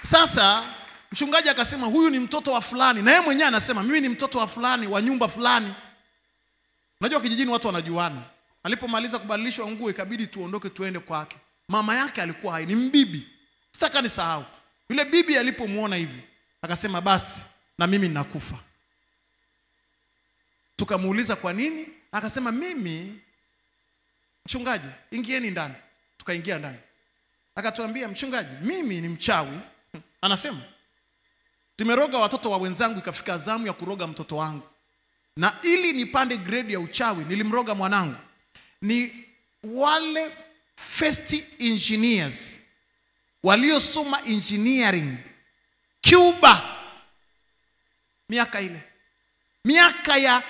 Sasa mchungaji akasema huyu ni mtoto wa fulani, na yeye mwenyewe anasema mimi ni mtoto wa fulani wa nyumba fulani. Unajua kijijini watu wanajuana. Alipomaliza kubadilishwa nguo, ikabidi tuondoke tuende kwake. Mama yake alikuwa hai, ni mbibi. Sitaka nisahau. Yule bibi alipomuona hivi, akasema basi na mimi ninakufa. Tukamuuliza kwa nini? Akasema mchungaji, ingieni ndani. Tukaingia ndani. Akatuambia, mchungaji, mimi ni mchawi. Anasema tumeroga watoto wa wenzangu, ikafika zamu ya kuroga mtoto wangu. Na ili nipande grade ya uchawi, nilimroga mwanangu. Ni wale first engineers waliosoma engineering Cuba, miaka ile, miaka ya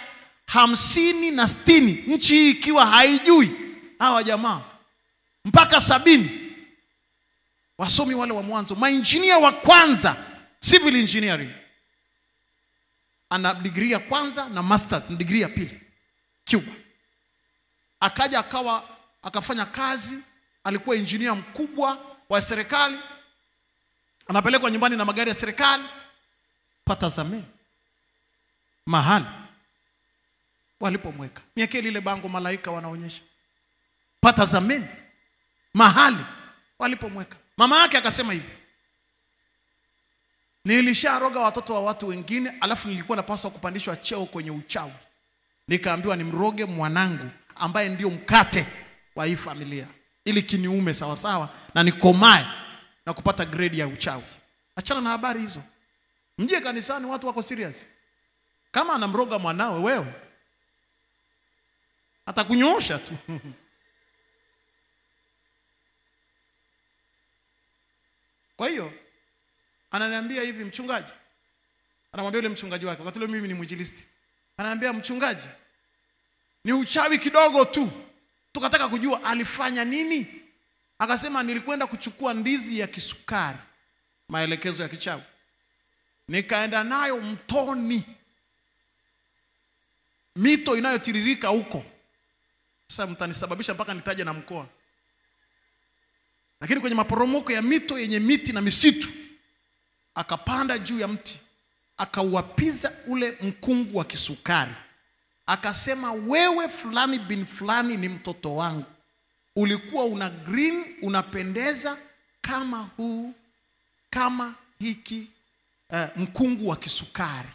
50 na 60, nchi hii ikiwa haijui hawa jamaa, mpaka 70. Wasomi wale wa mwanzo, maengineer wa kwanza civil engineering, ana degree ya kwanza na masters degree ya pili Cuba. Akaja akafanya kazi, alikuwa engineer mkubwa wa serikali, anapelekwa nyumbani na magari ya serikali. Patazame mahali walipomweka, miaka lile bango malaika wanaonyesha. Patazame mahali walipomweka. Mama yake akasema hivi, nilisharoga watoto wa watu wengine, alafu nilikuwa napaswa kupandishwa cheo kwenye uchawi. Nikaambiwa nimroge mwanangu ambaye ndio mkate wa hii familia, ili kiniume sawa sawa na nikomae na kupata grade ya uchawi. Achana na habari hizo. Mje kanisani, watu wako serious. Kama anamroga mwanawe wewe, atakunyoosha tu. Kwa hiyo ananiambia hivi mchungaji. Anamwambia yule mchungaji wake, wakati mimi ni mwinjilisti. Ananiambia, mchungaji, ni uchawi kidogo tu. Tukataka kujua alifanya nini. Akasema nilikwenda kuchukua ndizi ya kisukari, maelekezo ya kichawi. Nikaenda nayo mtoni, mito inayotiririka huko. Sasa mtanisababisha mpaka nitaje na mkoa. Lakini kwenye maporomoko ya mito yenye miti na misitu, akapanda juu ya mti, akauapiza ule mkungu wa kisukari. Akasema, wewe fulani bin fulani ni mtoto wangu. Ulikuwa una green, unapendeza kama hiki mkungu wa kisukari.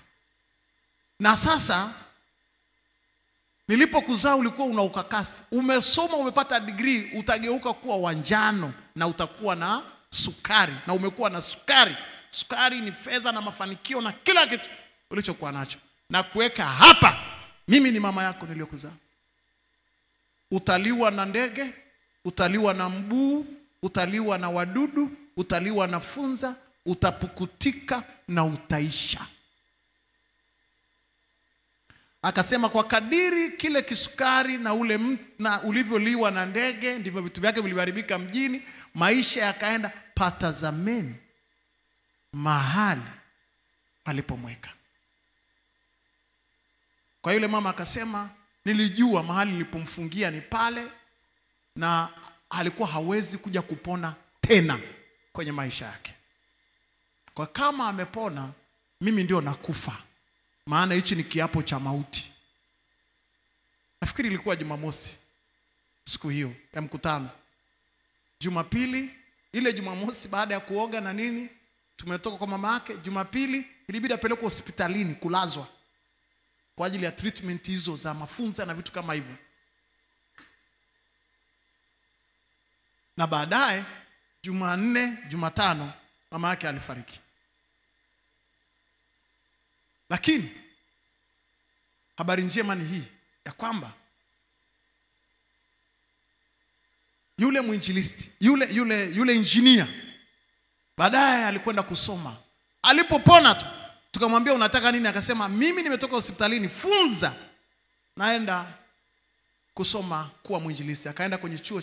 Na sasa nilipokuzaa ulikuwa una ukakasi. Umesoma, umepata degree, utageuka kuwa wanjano na utakuwa na sukari, na umekuwa na sukari. Sukari ni fedha na mafanikio na kila kitu ulichokuwa nacho. Na kuweka hapa, mimi ni mama yako niliyokuzaa. Utaliwa na ndege, utaliwa na mbu, utaliwa na wadudu, utaliwa na funza, utapukutika na utaisha. Akasema kwa kadiri kile kisukari na ule na ulivyoliwa na ndege ndivyo vitu vyake vilivyoharibika mjini. Maisha yakaenda. Patazameni mahali alipomweka. Kwa yule mama akasema, nilijua mahali nilipomfungia ni pale, na alikuwa hawezi kuja kupona tena kwenye maisha yake. Kwa kama amepona, mimi ndio nakufa, maana hichi ni kiapo cha mauti. Nafikiri ilikuwa Jumamosi siku hiyo ya mkutano. Jumapili, ile Jumamosi baada ya kuoga na nini, tumetoka kwa mama yake. Jumapili ilibidi apelekwe hospitalini kulazwa kwa ajili ya treatment hizo za mafunza na vitu kama hivyo. Na baadaye Jumanne, Jumatano mama yake alifariki. Lakini habari njema ni hii ya kwamba yule mwinjilisti, yule engineer baadaye alikwenda kusoma. Alipopona tu tukamwambia unataka nini? Akasema mimi nimetoka hospitalini, funza, naenda kusoma kuwa mwinjilisti. Akaenda kwenye chuo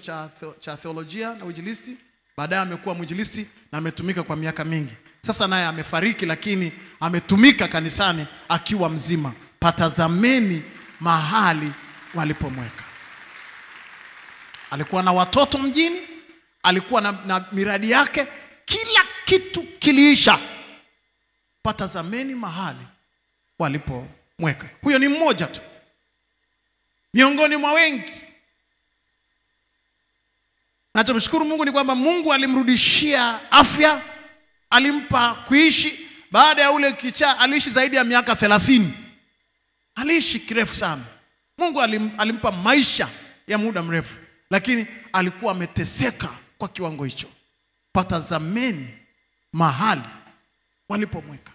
cha theolojia na uinjilisti. Baadaye amekuwa mwinjilisti na ametumika kwa miaka mingi. Sasa naye amefariki, lakini ametumika kanisani akiwa mzima. Patazameni mahali walipomweka. Alikuwa na watoto mjini, alikuwa na miradi yake, kila kitu kiliisha. Patazameni mahali walipomweka. Huyo ni mmoja tu miongoni mwa wengi. Na tumshukuru Mungu ni kwamba Mungu alimrudishia afya, alimpa kuishi. Baada ya ule kichaa aliishi zaidi ya miaka 30. Aliishi kirefu sana. Mungu alimpa maisha ya muda mrefu, lakini alikuwa ameteseka kwa kiwango hicho. Patazameni mahali walipomweka.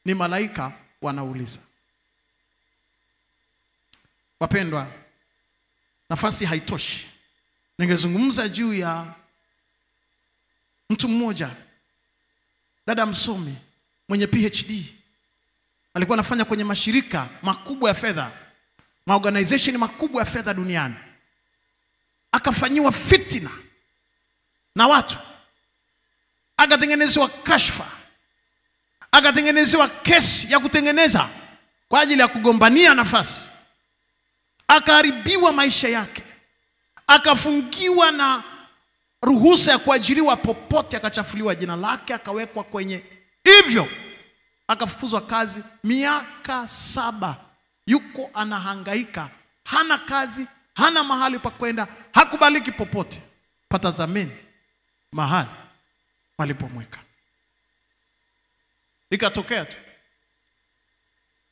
Ni malaika wanauliza. Wapendwa, nafasi haitoshi. Ningezungumza juu ya mtu mmoja, dada msomi mwenye PhD. Alikuwa anafanya kwenye mashirika makubwa ya fedha, maorganization makubwa ya fedha duniani. Akafanyiwa fitina na watu, akatengenezwa kashfa, akatengenezwa kesi ya kutengeneza kwa ajili ya kugombania nafasi. Akaharibiwa maisha yake, akafungiwa na ruhusa ya kuajiriwa popote, akachafuliwa jina lake, akawekwa kwenye hivyo, akafukuzwa kazi. Miaka 7 yuko anahangaika, hana kazi, hana mahali pa kwenda, hakubaliki popote. Patazameni mahali walipomweka. Ikatokea tu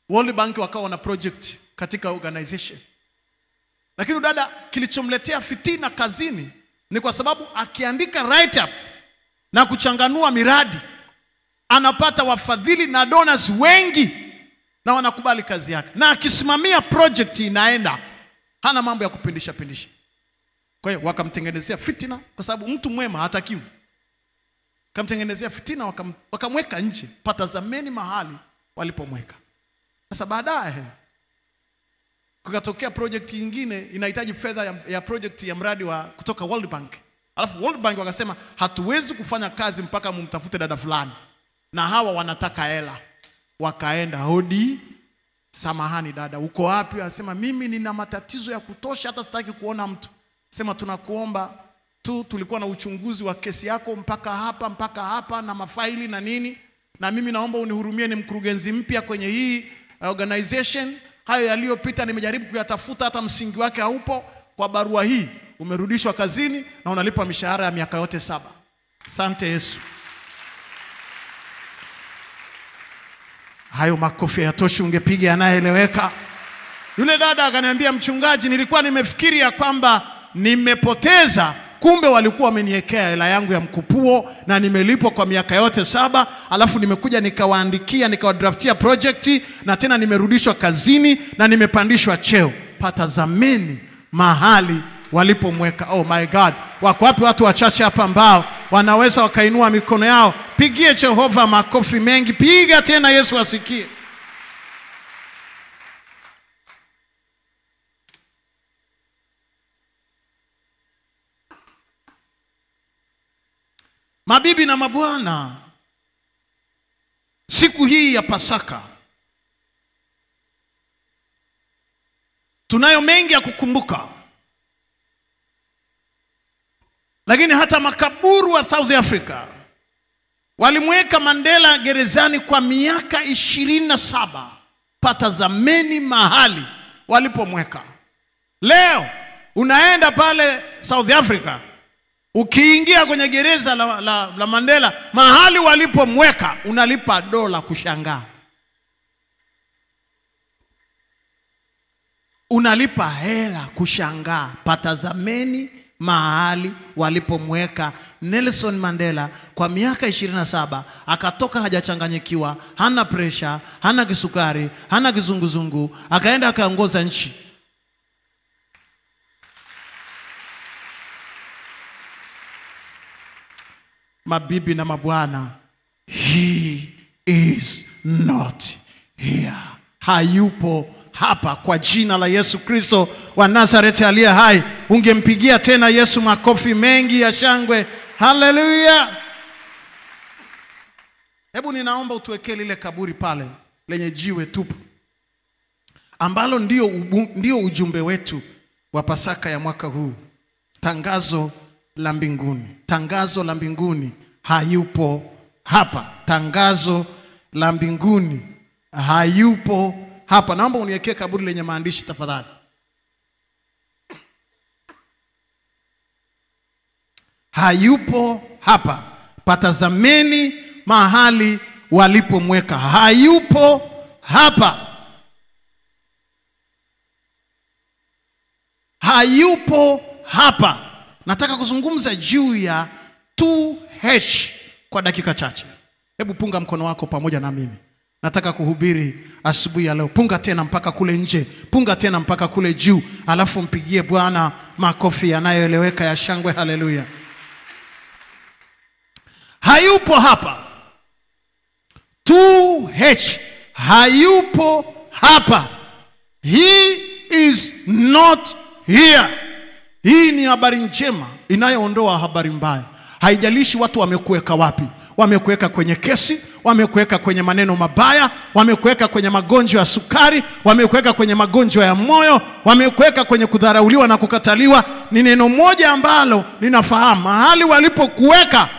World Bank wakawa na project katika organization. Lakini dada, kilichomletea fitina kazini ni kwa sababu akiandika write up na kuchanganua miradi, anapata wafadhili na donors wengi na wanakubali kazi yake. Na akisimamia project inaenda, hana mambo ya kupindisha. Kwa hiyo wakamtengenezea fitina, kwa sababu mtu mwema hatakiwi. Wakamtengenezea fitina, wakamweka nje. Patazameni mahali walipomweka. Sasa baadaye kukatokea project nyingine inahitaji fedha ya project ya mradi wa kutoka World Bank. Alafu World Bank wakasema hatuwezi kufanya kazi mpaka mumtafute dada fulani, na hawa wanataka hela. Wakaenda hodi, samahani dada, uko wapi? Anasema mimi nina matatizo ya kutosha, hata sitaki kuona mtu. Sema tunakuomba tu, tulikuwa na uchunguzi wa kesi yako mpaka hapa na mafaili na nini, na mimi naomba unihurumie, ni mkurugenzi mpya kwenye hii organization. Hayo yaliyopita nimejaribu kuyatafuta, hata msingi wake haupo. Kwa barua hii umerudishwa kazini na unalipa mishahara ya miaka yote 7. Asante Yesu. Hayo makofi yatoshi, ungepiga anayeeleweka. Yule dada akaniambia, mchungaji, nilikuwa nimefikiri ya kwamba nimepoteza, kumbe walikuwa wameniwekea hela yangu ya mkupuo na nimelipwa kwa miaka yote 7, alafu nimekuja nikawaandikia, nikawadraftia project, na tena nimerudishwa kazini na nimepandishwa cheo. Patazameni mahali walipomweka. Oh my God. Wako wapi watu wachache hapa ambao wanaweza wakainua mikono yao? Pigie Jehova makofi mengi. Piga tena, Yesu asikie. Mabibi na mabwana, siku hii ya Pasaka tunayo mengi ya kukumbuka. Lakini hata makaburu wa South Africa walimweka Mandela gerezani kwa miaka 27. Patazameni mahali walipomweka. Leo unaenda pale South Africa, ukiingia kwenye gereza la Mandela, mahali walipomweka unalipa dola kushangaa. Unalipa hela kushangaa. Patazameni mahali walipomweka Nelson Mandela kwa miaka 27. Akatoka hajachanganyikiwa, hana pressure, hana kisukari, hana kizunguzungu, akaenda akaongoza nchi. Mabibi na mabwana, he is not here. Hayupo hapa. Kwa jina la Yesu Kristo wa Nazareti aliye hai, ungempigia tena Yesu makofi mengi ya shangwe. Haleluya. Hebu ninaomba utuwekee lile kaburi pale lenye jiwe tupu, ambalo ndio ujumbe wetu wa Pasaka ya mwaka huu. Tangazo la mbinguni. Tangazo la mbinguni, hayupo hapa. Tangazo la mbinguni, hayupo hapa. Naomba uniwekee kaburi lenye maandishi tafadhali. Hayupo hapa. Patazameni mahali walipomweka. Hayupo hapa. Hayupo hapa. Nataka kuzungumza juu ya 2H kwa dakika chache. Hebu punga mkono wako pamoja na mimi. Nataka kuhubiri asubuhi ya leo. Punga tena mpaka kule nje. Punga tena mpaka kule juu. Alafu mpigie Bwana makofi yanayoeleweka ya shangwe. Haleluya. Hayupo hapa. 2H. Hayupo hapa. He is not here. Hii ni habari njema inayoondoa habari mbaya. Haijalishi watu wamekuweka wapi. Wamekuweka kwenye kesi, wamekuweka kwenye maneno mabaya, wamekuweka kwenye magonjwa ya sukari, wamekuweka kwenye magonjwa ya moyo, wamekuweka kwenye kudharauliwa na kukataliwa. Ni neno moja ambalo ninafahamu, mahali walipokuweka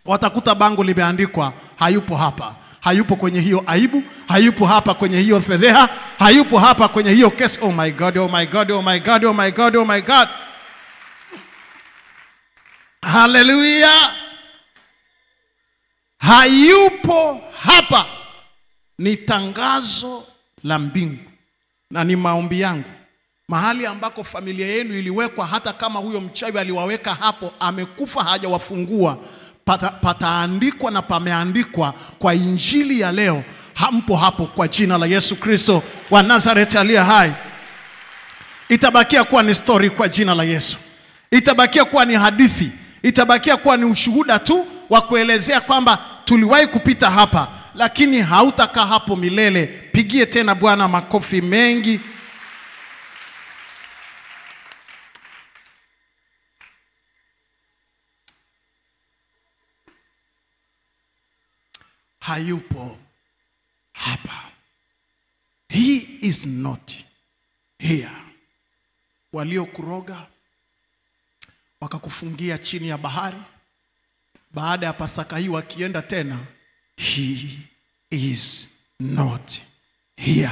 watakuta bango limeandikwa hayupo hapa. Hayupo kwenye hiyo aibu, hayupo hapa kwenye hiyo fedheha, hayupo hapa kwenye hiyo kesi. Oh my God, oh my God, oh my God, oh my God, oh my God. Hallelujah. Hayupo hapa. Ni tangazo la mbingu. Na ni maombi yangu, mahali ambako familia yenu iliwekwa, hata kama huyo mchawi aliwaweka hapo amekufa hajawafungua, pataandikwa na pameandikwa kwa injili ya leo, hampo hapo kwa jina la Yesu Kristo wa Nazareti aliye hai. Itabakia kuwa ni story kwa jina la Yesu. Itabakia kuwa ni hadithi. Itabakia kuwa ni ushuhuda tu wa kuelezea kwamba tuliwahi kupita hapa, lakini hautakaa hapo milele. Pigie tena Bwana makofi mengi. Hayupo hapa. He is not here. Waliokuroga wakakufungia chini ya bahari, baada ya Pasaka hii wakienda tena, he is not here.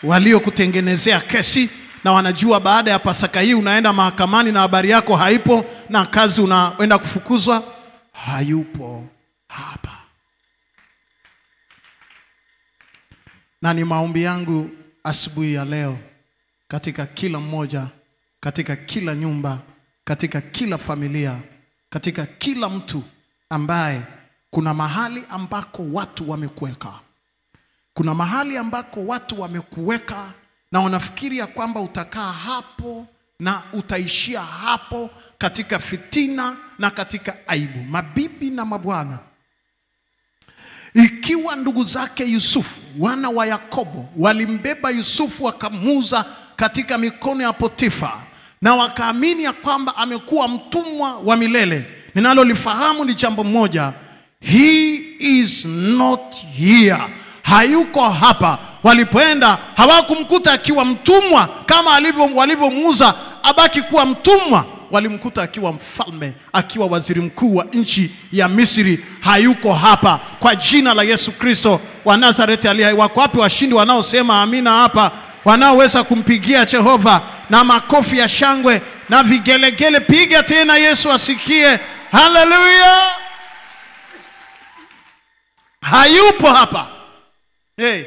Waliokutengenezea kesi na wanajua baada ya Pasaka hii unaenda mahakamani na habari yako haipo na kazi unaenda kufukuzwa, hayupo hapa. Na ni maombi yangu asubuhi ya leo, katika kila mmoja, katika kila nyumba, katika kila familia, katika kila mtu ambaye kuna mahali ambako watu wamekuweka. Kuna mahali ambako watu wamekuweka na wanafikiria kwamba utakaa hapo na utaishia hapo katika fitina na katika aibu. Mabibi na mabwana, ikiwa ndugu zake Yusufu, wana wa Yakobo, walimbeba Yusufu wakamuuza katika mikono ya Potifa, na wakaamini ya kwamba amekuwa mtumwa wa milele. Ninalolifahamu ni jambo moja, he is not here. Hayuko hapa. Walipoenda hawakumkuta akiwa mtumwa kama walivyomuuza abaki kuwa mtumwa. Walimkuta akiwa mfalme, akiwa waziri mkuu wa nchi ya Misri. Hayuko hapa. Kwa jina la Yesu Kristo wa Nazareti aliye hai. Wako wapi washindi wanaosema amina hapa, wanaoweza kumpigia Jehova na makofi ya shangwe na vigelegele? Piga tena, Yesu asikie. Haleluya! Hayupo hapa. Hey.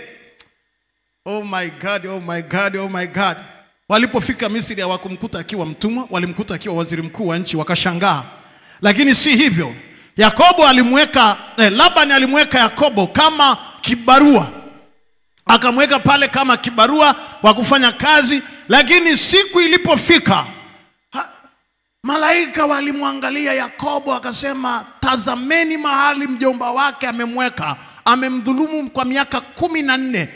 Oh my God, oh my God, oh my God. Walipofika Misri hawakumkuta akiwa mtumwa, walimkuta akiwa waziri mkuu wa nchi, wakashangaa. Lakini si hivyo. Yakobo alimweka, Labani alimweka Yakobo kama kibarua. Akamweka pale kama kibarua wa kufanya kazi, lakini siku ilipofika malaika walimwangalia Yakobo akasema, tazameni mahali mjomba wake amemweka. Amemdhulumu kwa miaka 14.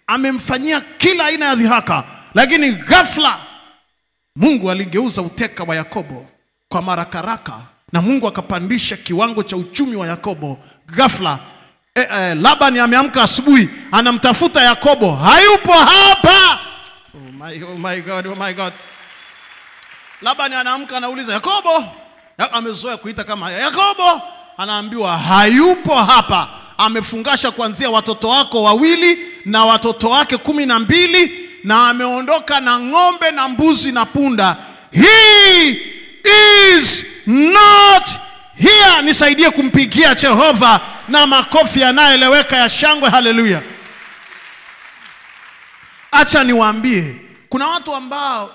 Amemfanyia kila aina ya dhihaka. Lakini ghafla Mungu aligeuza uteka wa Yakobo kwa marakaraka, na Mungu akapandisha kiwango cha uchumi wa Yakobo. Ghafla Labani ameamka asubuhi, anamtafuta Yakobo, hayupo hapa. Oh my God, oh my God. Labani anaamka anauliza, Yakobo? Amezoea kuita kama Yakobo, anaambiwa hayupo hapa. Amefungasha kuanzia watoto wako 2 na watoto wake 12, na ameondoka na ng'ombe na mbuzi na punda. He is not here. Nisaidie kumpigia Jehova na makofi yanayoeleweka ya shangwe. Haleluya! Acha niwaambie, kuna watu ambao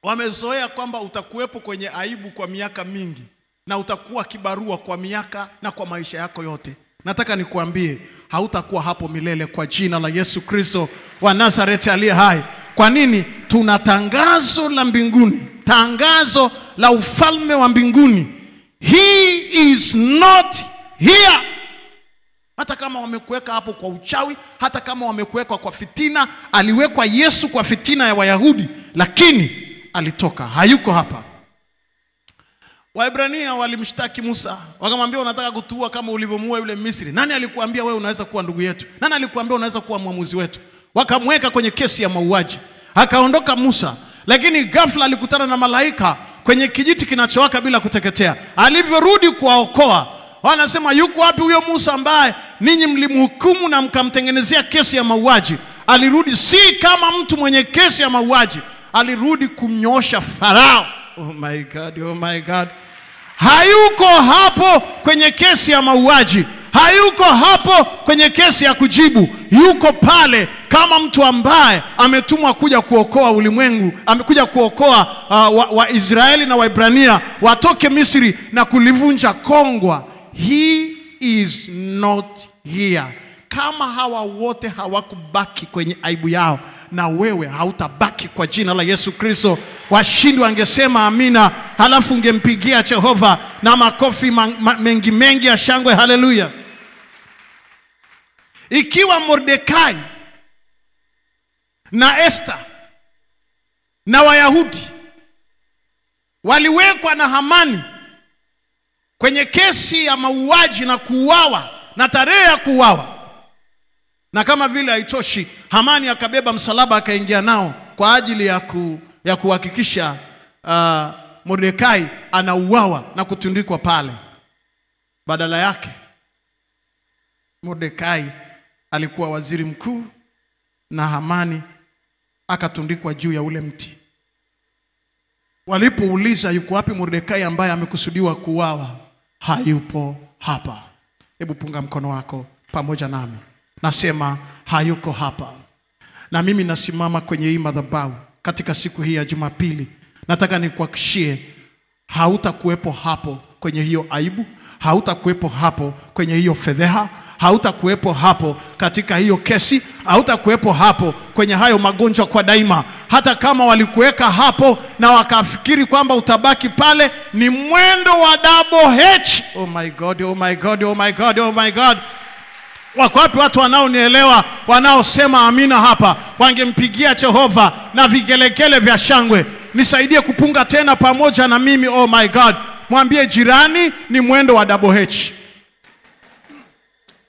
wamezoea kwamba utakuwepo kwenye aibu kwa miaka mingi na utakuwa kibarua kwa miaka na kwa maisha yako yote. Nataka nikuambie, hautakuwa hapo milele kwa jina la Yesu Kristo wa Nazareti aliye hai. Kwa nini? Tuna tangazo la mbinguni, tangazo la ufalme wa mbinguni. He is not here. Hata kama wamekuweka hapo kwa uchawi, hata kama wamekuweka kwa fitina, aliwekwa Yesu kwa fitina ya Wayahudi, lakini alitoka, hayuko hapa. Waebrania walimshtaki Musa, wakamwambia unataka kutua kama ulivyomuua yule Misri. Nani alikuambia wewe unaweza kuwa ndugu yetu? Nani alikuambia unaweza kuwa mwamuzi wetu? Wakamweka kwenye kesi ya mauaji. Akaondoka Musa, lakini ghafla alikutana na malaika kwenye kijiti kinachowaka bila kuteketea. Alivyorudi kuwaokoa, wanasema yuko wapi huyo Musa ambaye ninyi mlimhukumu na mkamtengenezea kesi ya mauaji? Alirudi si kama mtu mwenye kesi ya mauaji, alirudi kumnyoosha Farao. Oh my God, oh my God. Hayuko hapo kwenye kesi ya mauaji. Hayuko hapo kwenye kesi ya kujibu. Yuko pale kama mtu ambaye ametumwa kuja kuokoa ulimwengu, amekuja kuokoa Waisraeli na Waebrania watoke Misri na kulivunja kongwa. He is not here. Kama hawa wote hawakubaki kwenye aibu yao, na wewe hautabaki kwa jina la Yesu Kristo. Washindi wangesema amina, halafu ungempigia Jehova na makofi mengi mengi ya shangwe. Haleluya! Ikiwa Mordekai na Esther na Wayahudi waliwekwa na Hamani kwenye kesi ya mauaji na kuuawa na tarehe ya kuuawa, na kama vile haitoshi, Hamani akabeba msalaba akaingia nao kwa ajili ya kuhakikisha Mordekai anauawa na kutundikwa pale. Badala yake Mordekai alikuwa waziri mkuu na Hamani akatundikwa juu ya ule mti. Walipouliza yuko wapi Mordekai ambaye amekusudiwa kuuawa, hayupo hapa. Hebu punga mkono wako pamoja nami. Nasema hayuko hapa. Na mimi nasimama kwenye hii madhabahu katika siku hii ya Jumapili, nataka nikuhakikishie hautakuwepo hapo kwenye hiyo aibu, hautakuwepo hapo kwenye hiyo fedheha, hautakuwepo hapo katika hiyo kesi, hautakuwepo hapo kwenye hayo magonjwa kwa daima. Hata kama walikuweka hapo na wakafikiri kwamba utabaki pale, ni mwendo wa double H. Oh my God, oh my God, oh my God, oh my God. Wako wapi watu wanaonielewa, wanaosema amina hapa? Wangempigia Jehova na vigelegele vya shangwe. nisaidie kupunga tena pamoja na mimi. Oh my God. Mwambie jirani ni mwendo wa double H.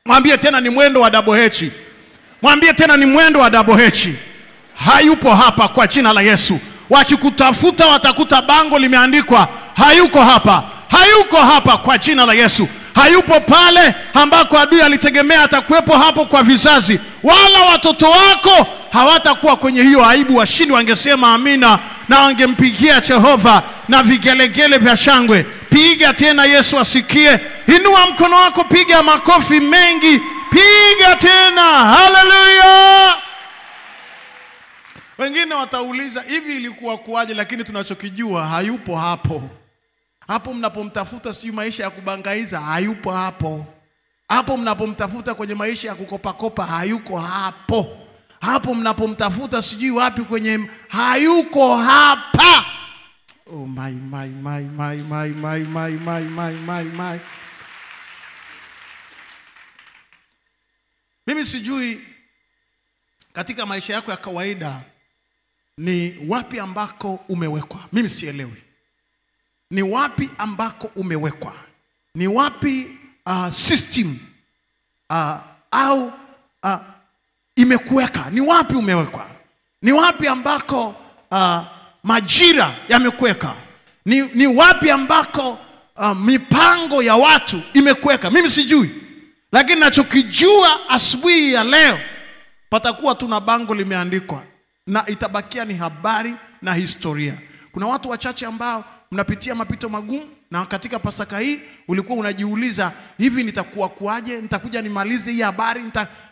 Mwambie tena ni mwendo wa double H. Mwambie tena ni mwendo wa double H. Hayupo hapa kwa jina la Yesu. Wakikutafuta watakuta bango limeandikwa hayuko hapa. Hayuko hapa kwa jina la Yesu. Hayupo pale ambako adui alitegemea atakuwepo hapo kwa vizazi. Wala watoto wako hawatakuwa kwenye hiyo aibu. Washindi wangesema amina na wangempigia Jehova na vigelegele vya shangwe. Piga tena Yesu asikie. Inua mkono wako, piga makofi mengi. Piga tena. Haleluya. Wengine watauliza hivi ilikuwa kuaje, lakini tunachokijua hayupo hapo. Hapo mnapomtafuta si maisha ya kubangaiza, hayupo hapo. Hapo mnapomtafuta kwenye maisha ya kukopa hayuko hapo. Hapo mnapomtafuta sijui wapi kwenye, hayuko hapa. Oh my. Mimi sijui katika maisha yako ya kawaida ni wapi ambako umewekwa. Mimi sielewi. Ni wapi ambako umewekwa? Ni wapi system au imekuweka? Ni wapi umewekwa? Ni wapi ambako majira yamekuweka? Ni wapi ambako mipango ya watu imekuweka? Mimi sijui. Lakini nachokijua asubuhi ya leo, patakuwa tuna bango limeandikwa na itabakia ni habari na historia. Kuna watu wachache ambao mnapitia mapito magumu, na katika Pasaka hii ulikuwa unajiuliza hivi nitakuwa kuaje, nitakuja nimalize hii habari.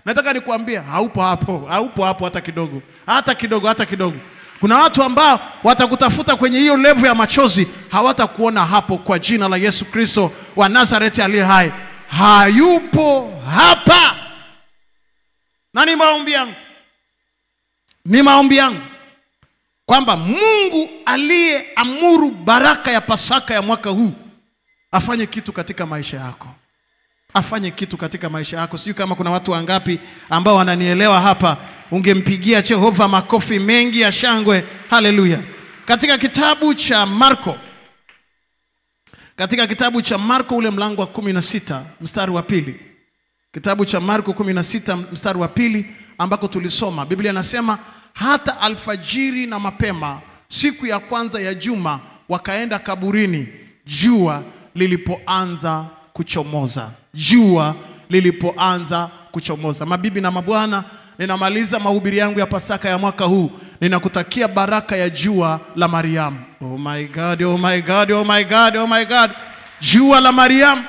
Nataka nikuambia haupo hapo. Haupo hapo hata kidogo. Hata kidogo. Kuna watu ambao watakutafuta kwenye hiyo level ya machozi, hawatakuona hapo kwa jina la Yesu Kristo wa Nazareti aliye hai. Hayupo hapa. Na ni maombi yangu kwamba Mungu aliyeamuru baraka ya Pasaka ya mwaka huu afanye kitu katika maisha yako. Afanye kitu katika maisha yako. Sijui kama kuna watu wangapi ambao wananielewa hapa. Ungempigia Jehova makofi mengi ya shangwe. Haleluya. Katika kitabu cha Marko ule mlango wa 16 mstari wa 2. Kitabu cha Marko 16 mstari wa 2 ambako tulisoma, Biblia inasema hata alfajiri na mapema siku ya kwanza ya juma wakaenda kaburini jua lilipoanza kuchomoza. Jua lilipoanza kuchomoza. Mabibi na mabwana, ninamaliza mahubiri yangu ya Pasaka ya mwaka huu. Ninakutakia baraka ya jua la Mariamu. Oh my God, oh my God, oh my God, oh my God. Jua la Mariamu.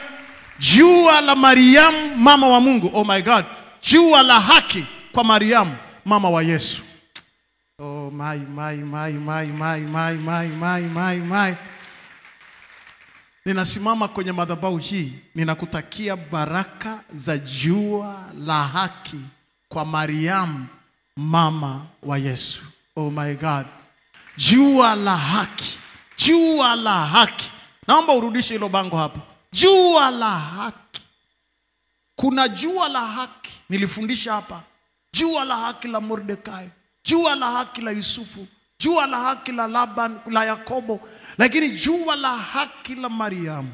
Jua la Mariamu, mama wa Mungu. Oh my God. Jua la haki kwa Mariamu, mama wa Yesu. Oh my. Ninasimama kwenye madhabahu hii, ninakutakia baraka za jua la haki kwa Mariamu, mama wa Yesu. Oh my God. Jua la haki. Jua la haki. Naomba urudishe hilo bango hapo. Jua la haki. Kuna jua la haki. Nilifundisha hapa. Jua la haki la Mordekai. Jua la haki la Yusufu. Jua la haki la Laban, la Yakobo. Lakini jua la haki la Mariamu.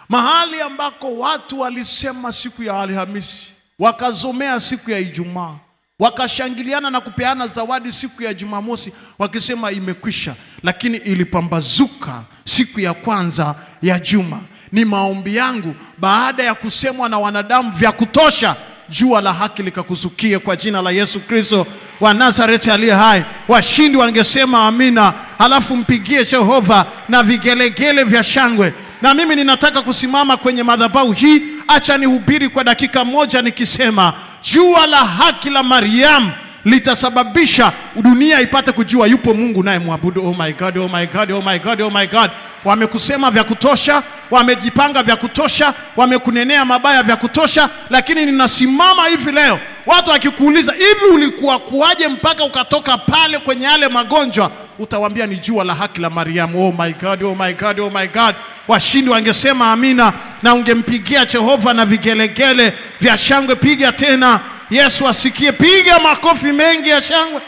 Mahali ambako watu walisema siku ya Alhamisi, wakazomea siku ya Ijumaa, wakashangiliana na kupeana zawadi siku ya Jumamosi, wakisema imekwisha, lakini ilipambazuka siku ya kwanza ya juma. Ni maombi yangu baada ya kusemwa na wanadamu vya kutosha, jua la haki likakuzukie kwa jina la Yesu Kristo wa Nazareti aliye hai. Washindi wangesema amina, halafu mpigie Jehova na vigelegele vya shangwe. Na mimi ninataka kusimama kwenye madhabahu hii, acha nihubiri kwa dakika moja nikisema jua la haki la Mariamu litasababisha dunia ipate kujua yupo Mungu naye muabudu. Oh my God, oh my God, oh my God, oh my God. Wamekusema vya kutosha, wamejipanga vya kutosha, wamekunenea mabaya vya kutosha, lakini ninasimama hivi leo. Watu wakikuuliza hivi ulikuwa kuaje mpaka ukatoka pale kwenye yale magonjwa, utawaambia ni jua la haki la Mariamu. Oh my God, oh my God, oh my God. Washindi wangesema amina na ungempigia Jehova na vigelegele vya shangwe. Piga tena Yesu asikie. Piga makofi mengi ya shangwe.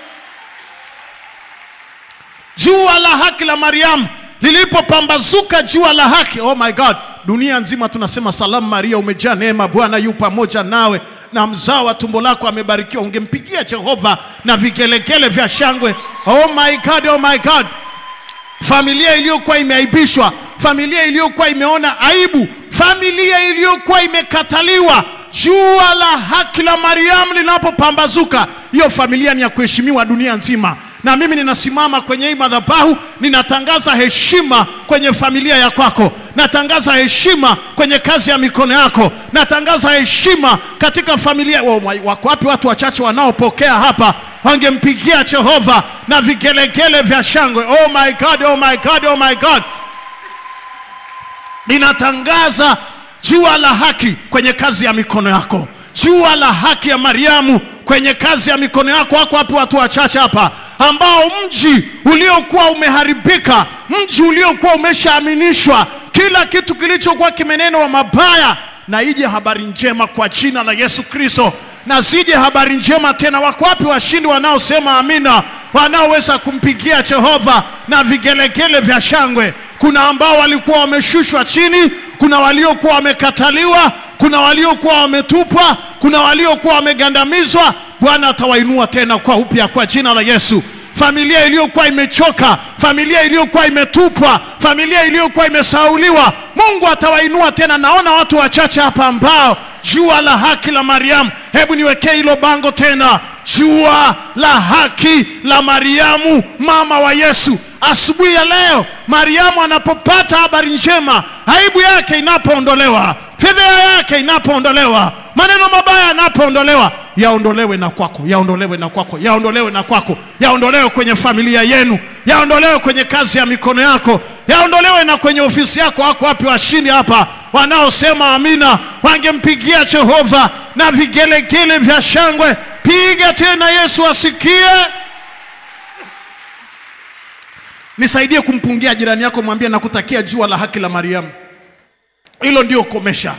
Jua la haki la Mariamu lilipopambazuka, jua la haki, oh my God, dunia nzima tunasema salamu Maria, umejaa neema, Bwana yu pamoja nawe, na mzao wa tumbo lako amebarikiwa. Ungempigia Jehova na vigelegele vya shangwe. Oh my God, oh my God. Familia iliyokuwa imeaibishwa, familia iliyokuwa imeona aibu, familia iliyokuwa imekataliwa, jua la haki la Mariamu linapopambazuka, hiyo familia ni ya kuheshimiwa dunia nzima. Na mimi ninasimama kwenye hii madhabahu, ninatangaza heshima kwenye familia ya kwako. Natangaza heshima kwenye kazi ya mikono yako. Natangaza heshima katika familia. Wako wapi watu wachache wanaopokea hapa? Wangempigia Jehova na vigelegele vya shangwe. Oh my God, oh my God, oh my God. Ninatangaza jua la haki kwenye kazi ya mikono yako. Jua la haki ya Mariamu kwenye kazi ya mikono yako. Wako wapi watu wachache hapa ambao mji uliokuwa umeharibika, mji uliokuwa umeshaaminishwa kila kitu kilichokuwa kimenenwa mabaya, na ije habari njema kwa jina la Yesu Kristo, na zije habari njema tena. Wako wapi washindi wanaosema amina, wanaoweza kumpigia Jehova na vigelegele vya shangwe? Kuna ambao walikuwa wameshushwa chini, kuna waliokuwa wamekataliwa, kuna waliokuwa wametupwa, kuna waliokuwa wamegandamizwa. Bwana atawainua tena kwa upya kwa jina la Yesu. Familia iliyokuwa imechoka, familia iliyokuwa imetupwa, familia iliyokuwa imesauliwa, Mungu atawainua tena. Naona watu wachache hapa ambao jua la haki la Mariamu. Hebu niwekee hilo bango tena. Jua la haki la Mariamu, mama wa Yesu. Asubuhi ya leo Mariamu anapopata habari njema, aibu yake inapoondolewa, fedheha yake inapoondolewa, maneno mabaya yanapoondolewa, yaondolewe na kwako, yaondolewe na kwako, yaondolewe na kwako, yaondolewe kwenye familia yenu, yaondolewe kwenye kazi ya mikono yako, yaondolewe na kwenye ofisi yako. Wako wapi washindi hapa wanaosema amina, wangempigia Jehova na vigelegele vya shangwe? Piga tena, Yesu asikie. Nisaidie kumpungia jirani yako, mwambie nakutakia jua la haki la Mariamu. Hilo ndio komesha.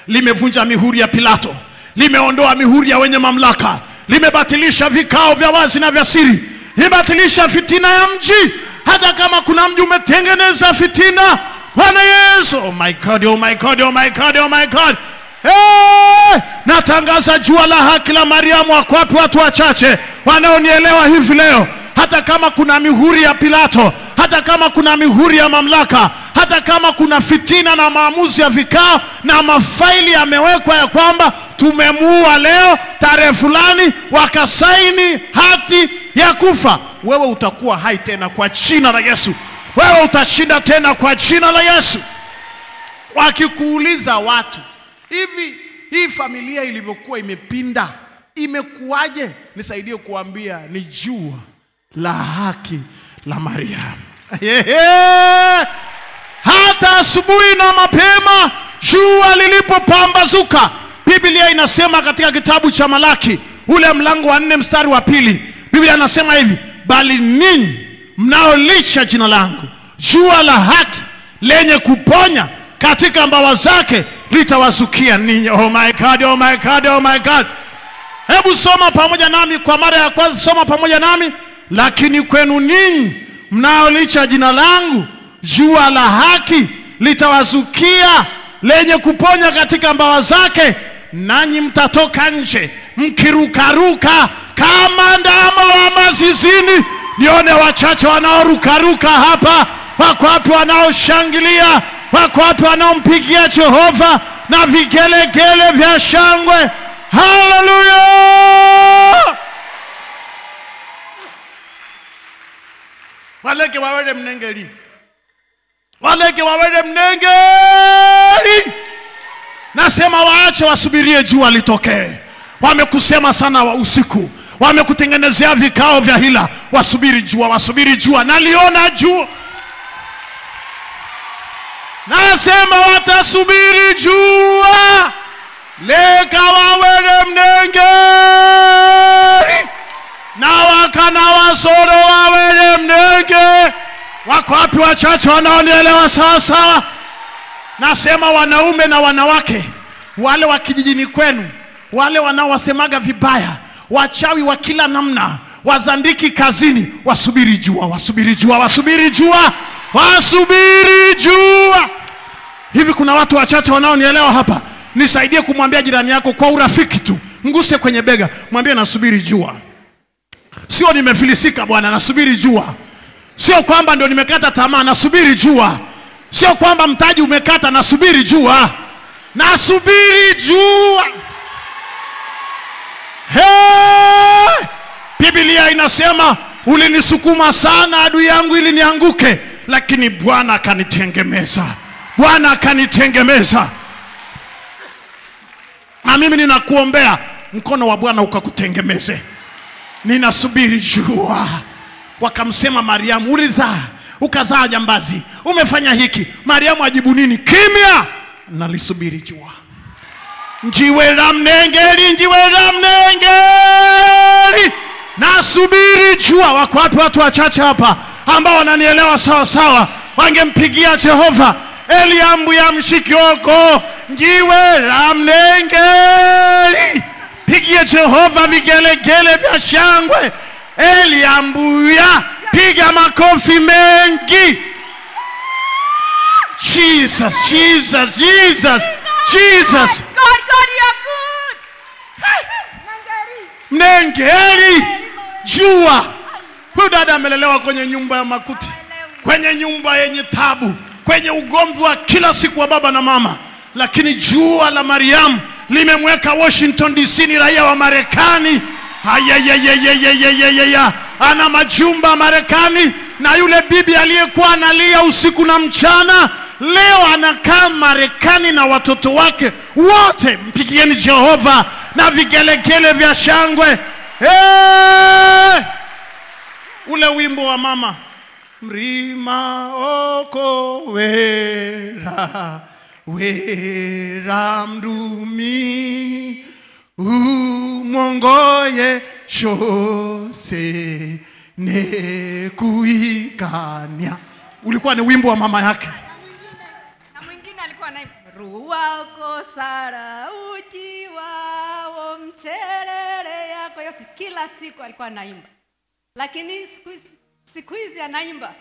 Limevunja mihuri ya Pilato, limeondoa mihuri ya wenye mamlaka, limebatilisha vikao vya wazi na vya siri, limebatilisha fitina ya mji. Hata kama kuna mji umetengeneza fitina, Bwana Yesu, oh my God, oh my God, oh my God, oh my God. Natangaza jua la haki la Mariamu. Wako wapi watu wachache wanaonielewa hivi leo? Hata kama kuna mihuri ya Pilato, hata kama kuna mihuri ya mamlaka, hata kama kuna fitina na maamuzi ya vikao na mafaili yamewekwa ya kwamba tumemuua leo tarehe fulani, wakasaini hati ya kufa, wewe utakuwa hai tena kwa jina la Yesu. Wewe utashinda tena kwa jina la Yesu. Wakikuuliza watu, hivi hii familia ilivyokuwa imepinda, imekuwaje? Nisaidie kuambia ni jua la haki la Mariamu. Hata asubuhi na mapema jua lilipopambazuka, Biblia inasema katika kitabu cha Malaki ule mlango wa 4 mstari wa 2, Biblia inasema hivi: bali ninyi mnaolicha jina langu, jua la haki lenye kuponya katika mbawa zake litawazukia ninyi. Oh my God, oh my God, oh my God. Hebu soma pamoja nami kwa mara ya kwanza, soma pamoja nami. Lakini kwenu ninyi mnaolicha jina langu, jua la haki litawazukia lenye kuponya katika mbawa zake, nanyi mtatoka nje mkirukaruka kama ndama wa mazizini. Nione wachache wanaorukaruka hapa. Wako wapi wanaoshangilia? Wako wapi wanaompigia Jehova na vigelegele vya shangwe? Hallelujah! Waleke wawele mnengeli, waleke wawele mnengeli. Nasema waache wasubirie jua litokee. Wamekusema sana wa usiku, wamekutengenezea vikao vya hila. Wasubiri jua, wasubiri jua. Naliona jua. Nasema watasubiri jua. Leka wawele mnengeli, na wakana wasoro wawele mnenge. Wako wapi wachache wanaonielewa sasa? Nasema wanaume na wanawake, wale wa kijijini kwenu, wale wanaowasemaga vibaya, wachawi wa kila namna, wazandiki kazini, wasubiri jua, wasubiri jua, wasubiri jua, wasubiri jua. Hivi kuna watu wachache wanaonielewa hapa? Nisaidie kumwambia jirani yako kwa urafiki tu, mguse kwenye bega, mwambie nasubiri jua. Sio nimefilisika bwana, nasubiri jua. Sio kwamba ndio nimekata tamaa, nasubiri jua. Sio kwamba mtaji umekata, nasubiri jua. Nasubiri jua. Biblia inasema ulinisukuma sana adui yangu ili nianguke, lakini Bwana akanitengemeza. Bwana akanitengemeza. Na mimi ninakuombea mkono wa Bwana ukakutengemeze. Ninasubiri jua. Wakamsema Mariamu, ulizaa, ukazaa jambazi, umefanya hiki. Mariamu ajibu nini? Kimya. Nalisubiri jua. Njiwe la mnengeli, njiwe la mnengeli, nasubiri jua. Wako wapi watu wachache hapa ambao wananielewa sawa sawa? Wangempigia Jehova Eliambu ya mshikioko, njiwe la mnengeli. Pigie Jehova vigelegele vya shangwe. Eliambu ya, piga makofi mengi. Jesus, Jesus, Jesus, Jesus. God, you are good. Mnengeli, jua. Huyu dada amelelewa kwenye nyumba ya makuti, kwenye nyumba yenye tabu, kwenye ugomvi wa kila siku wa baba na mama. Lakini jua la Mariamu limemweka Washington DC, ni raia wa Marekani. Ana majumba Marekani. Na yule bibi aliyekuwa analia usiku na mchana, leo anakaa Marekani na watoto wake wote. Mpigieni Jehova na vigelegele vya shangwe. Ule wimbo wa mama, mrima oko wera, wera mdumi, umongoye shose ne kuikania. Ulikuwa ni wimbo wa mama yake. Na mwingine alikuwa naimba ruwako sara ujiwa mchelele yako yote. Kila siku alikuwa naimba. Lakini siku hizi anaimba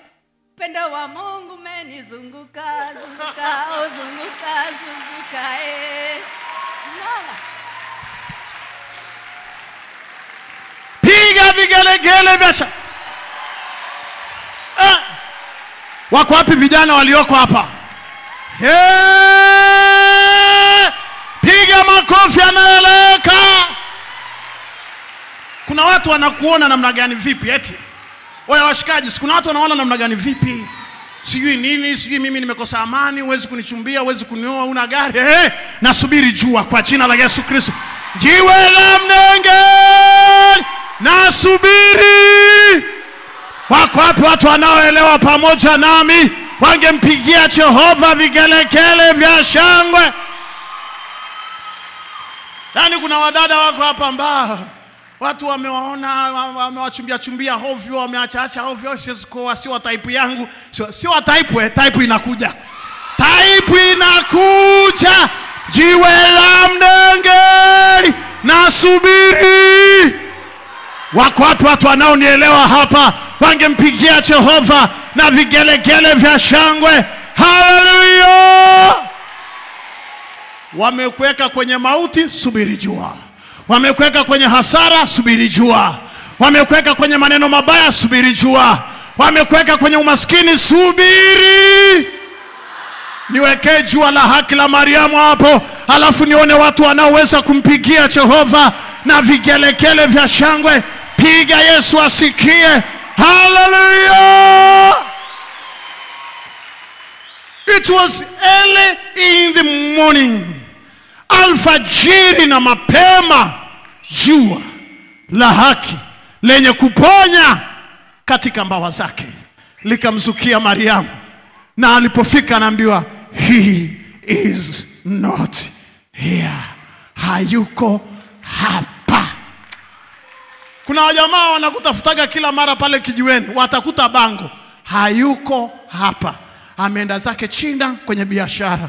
upendo wa Mungu menizunguka, zunguka, zunguka, zunguka, Nala. Piga vigelegele vya wako wapi vijana walioko hapa? Piga makofi yanaeleka. Kuna watu wanakuona namna gani vipi eti? Oya washikaji, kuna watu wanaona namna gani vipi? Sijui nini, sijui mimi nimekosa amani, huwezi kunichumbia, huwezi kunioa, una gari. Nasubiri jua kwa jina la Yesu Kristo. Jiwe la mnengeli, nasubiri. Wako wapi watu wanaoelewa pamoja nami? Wangempigia Jehova vigelegele vya shangwe. Yaani kuna wadada wako hapa ambao watu wamewaona, wamewachumbia chumbia hovyo, wameacha hovyo. Sio type yangu. Sio type, type inakuja. Type inakuja. Jiwe la mnengeli, nasubiri. Wako wapi watu wanaonielewa hapa? Wangempigia Jehova na vigelegele vya shangwe. Hallelujah. Wamekuweka kwenye mauti, subiri jua. Wamekuweka kwenye hasara, subiri jua. Wamekuweka kwenye maneno mabaya, subiri jua. Wamekuweka kwenye umaskini, subiri. Niweke jua la haki la Mariamu hapo, alafu nione watu wanaoweza kumpigia Jehova na vigelegele vya shangwe. Piga Yesu asikie. Hallelujah. It was early in the morning, alfajiri na mapema, jua la haki lenye kuponya katika mbawa zake likamzukia Mariamu. Na alipofika anaambiwa, he is not here. Hayuko hapa. Kuna wajamaa wanakutafutaga kila mara pale kijiweni, watakuta bango, hayuko hapa. Ameenda zake China kwenye biashara.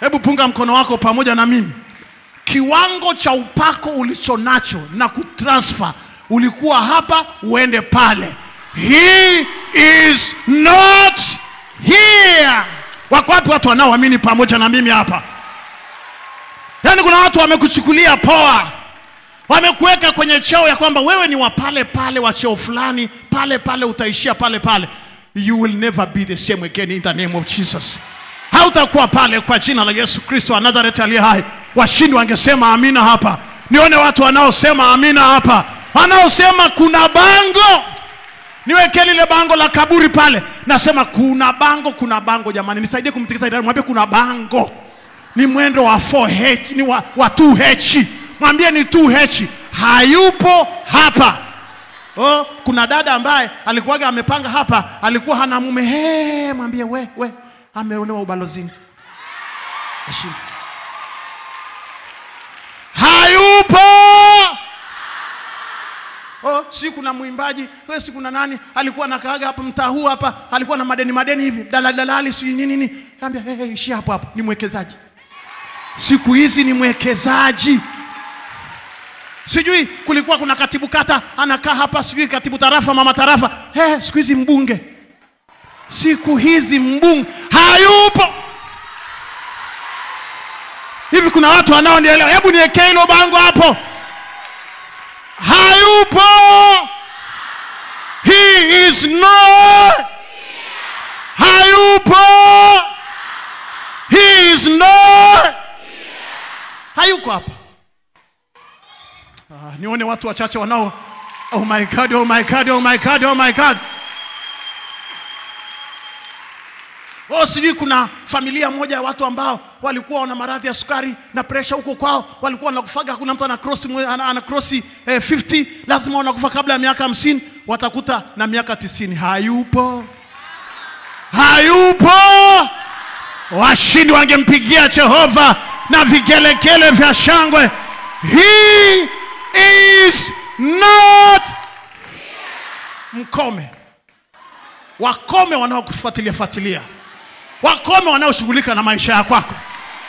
Hebu punga mkono wako pamoja na mimi. Kiwango cha upako ulichonacho na kutransfer, ulikuwa hapa uende pale. He is not here. Wako wapi watu wanaoamini pamoja na mimi hapa? Yaani kuna watu wamekuchukulia poa, wamekuweka kwenye cheo ya kwamba wewe ni wa pale pale, wa cheo fulani, pale pale utaishia pale pale. You will never be the same again in the name of Jesus. Hautakuwa pale kwa jina la Yesu Kristo wa Nazareti aliye hai. Washindi wangesema amina hapa. Nione watu wanaosema amina hapa. Wanaosema kuna bango. Niweke lile bango la kaburi pale. Nasema kuna bango jamani. Nisaidie kumtikisa idara, mwambie kuna bango. Ni mwendo wa 4H, ni wa 2H. Mwambie ni 2H. Hayupo hapa. Oh, kuna dada ambaye alikuwaga amepanga hapa, alikuwa hana mume. Mwambie we ameolewa ubalozini. Hayupo. Oh, si kuna muimbaji, si kuna nani alikuwa nakaaga hapa mtaa huu hapa, alikuwa na madeni hivi, dalali si nini. Kaambia ishi hapo, ni mwekezaji. Siku hizi ni mwekezaji. Sijui kulikuwa kuna katibu kata anakaa hapa, sijui katibu tarafa, mama tarafa. Siku hizi mbunge. Siku hizi mbunge hayupo. Hivi kuna watu wanaonielewa? Hebu niwekee hilo bango hapo. Hayupo. He is not. Hayupo. He is not. Hayuko hapa. Nione watu wachache wanao. Oh my God, oh my God, oh my God, oh my God. Sijui kuna familia moja ya watu ambao walikuwa wana maradhi ya sukari na pressure huko kwao, walikuwa wanakufaga. Hakuna mtu ana cross 50, lazima wanakufa kabla ya miaka 50, watakuta na miaka 90. Hayupo. Hayupo. Washindi wangempigia Jehova na vigelegele vya shangwe. He is not. Mkome. Wakome wanaokufuatilia. Wakome wanaoshughulika na maisha ya kwako.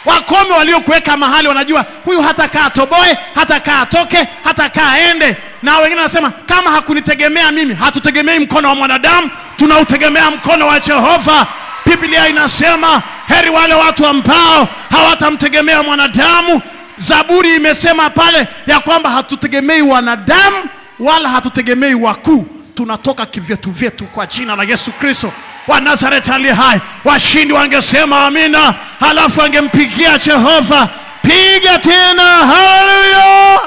Wakome waliokuweka mahali wanajua huyu hatakaa toboe, hatakaa toke, hatakaa ende. Na wengine wanasema kama hakunitegemea mimi. Hatutegemei mkono wa mwanadamu, tunautegemea mkono wa Jehova. Biblia inasema heri wale watu ambao hawatamtegemea mwanadamu. Zaburi imesema pale ya kwamba hatutegemei wanadamu wala hatutegemei wakuu. Tunatoka kivyetu kwa jina la Yesu Kristo wa Nazareti aliye hai. Washindi wangesema amina, halafu wangempigia Jehova. Piga tena haleluya.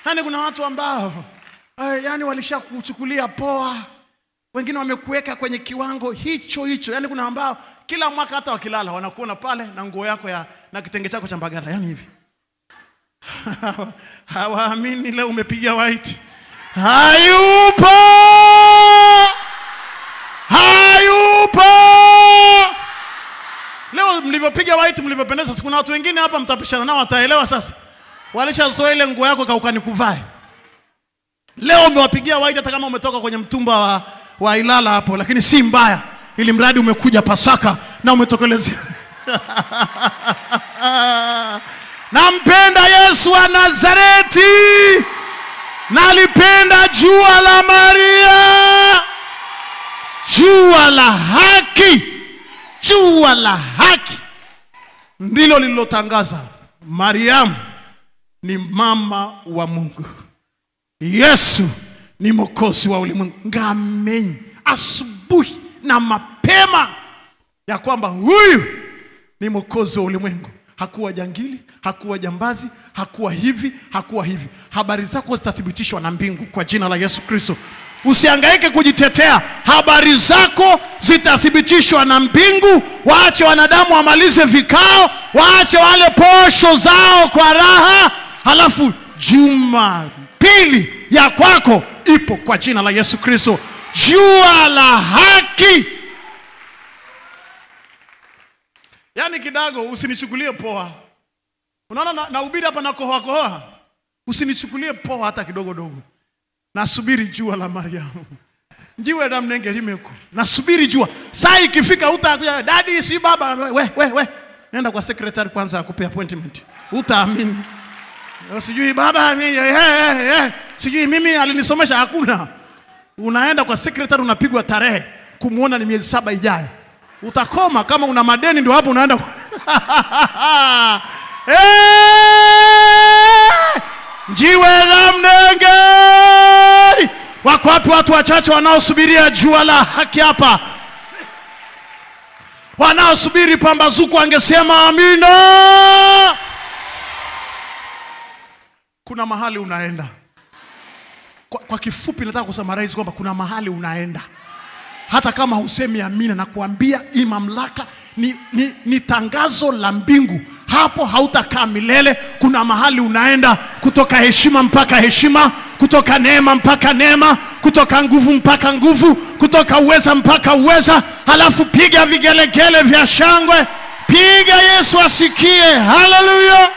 Hani kuna watu ambao yani walishakuchukulia poa. Wengine wamekuweka kwenye kiwango hicho. Yani kuna ambao kila mwaka hata wakilala wanakuona pale na nguo yako na kitenge chako cha Mbagala. Yani hivi. Hawaamini leo umepiga white. Hayupo. Hayupo. Leo mlivyopiga white, mlivyopendeza. Kuna watu wengine hapa mtapishana nao, wataelewa sasa. Walishazoea ile nguo yako kaukani kuvae. Leo umewapigia white hata kama umetoka kwenye mtumba wa Ilala hapo, lakini si mbaya, ili mradi umekuja Pasaka na umetokelezea. Nampenda Yesu wa Nazareti. Nalipenda jua la Maria. Jua la haki. Jua la haki ndilo lililotangaza Mariamu ni mama wa Mungu. Yesu ni mwokozi wa ulimwengu. Ngameni asubuhi na mapema ya kwamba huyu ni mwokozi wa ulimwengu. Hakuwa jangili, hakuwa jambazi, hakuwa hivi. Habari zako zitathibitishwa na mbingu kwa jina la Yesu Kristo. Usihangaike kujitetea. Habari zako zitathibitishwa na mbingu. Waache wanadamu wamalize vikao, waache wale posho zao kwa raha. Halafu Jumapili ya kwako ipo kwa jina la Yesu Kristo. Jua la haki. Yani kidogo usinichukulie poa. Unaona nahubiri hapa na kohoa. Usinichukulie poa hata kidogo. Nasubiri jua la Mariamu. Njiwe na mnenge limeko. Nasubiri jua. Saa ikifika utakuja, daddy si baba, we. Nenda kwa secretary kwanza akupe appointment. Utaamini. Sijui baba sijui mimi alinisomesha, hakuna. Unaenda kwa secretary unapigwa tarehe kumuona ni miezi 7 ijayo. Utakoma kama una madeni ndio hapo unaenda. Njiwe na mnenge. Wako wapi watu wachache wanaosubiria jua la haki hapa? Wanaosubiri pambazuko angesema amina. Kuna mahali unaenda. Kwa kifupi nataka kusummarize kwamba kuna mahali unaenda. Hata kama husemi amina, na kuambia hii mamlaka ni tangazo la mbingu. Hapo hautakaa milele. Kuna mahali unaenda, kutoka heshima mpaka heshima, kutoka neema mpaka neema, kutoka nguvu mpaka nguvu, kutoka uweza mpaka uweza. Halafu piga vigelegele vya shangwe, piga Yesu asikie. Hallelujah.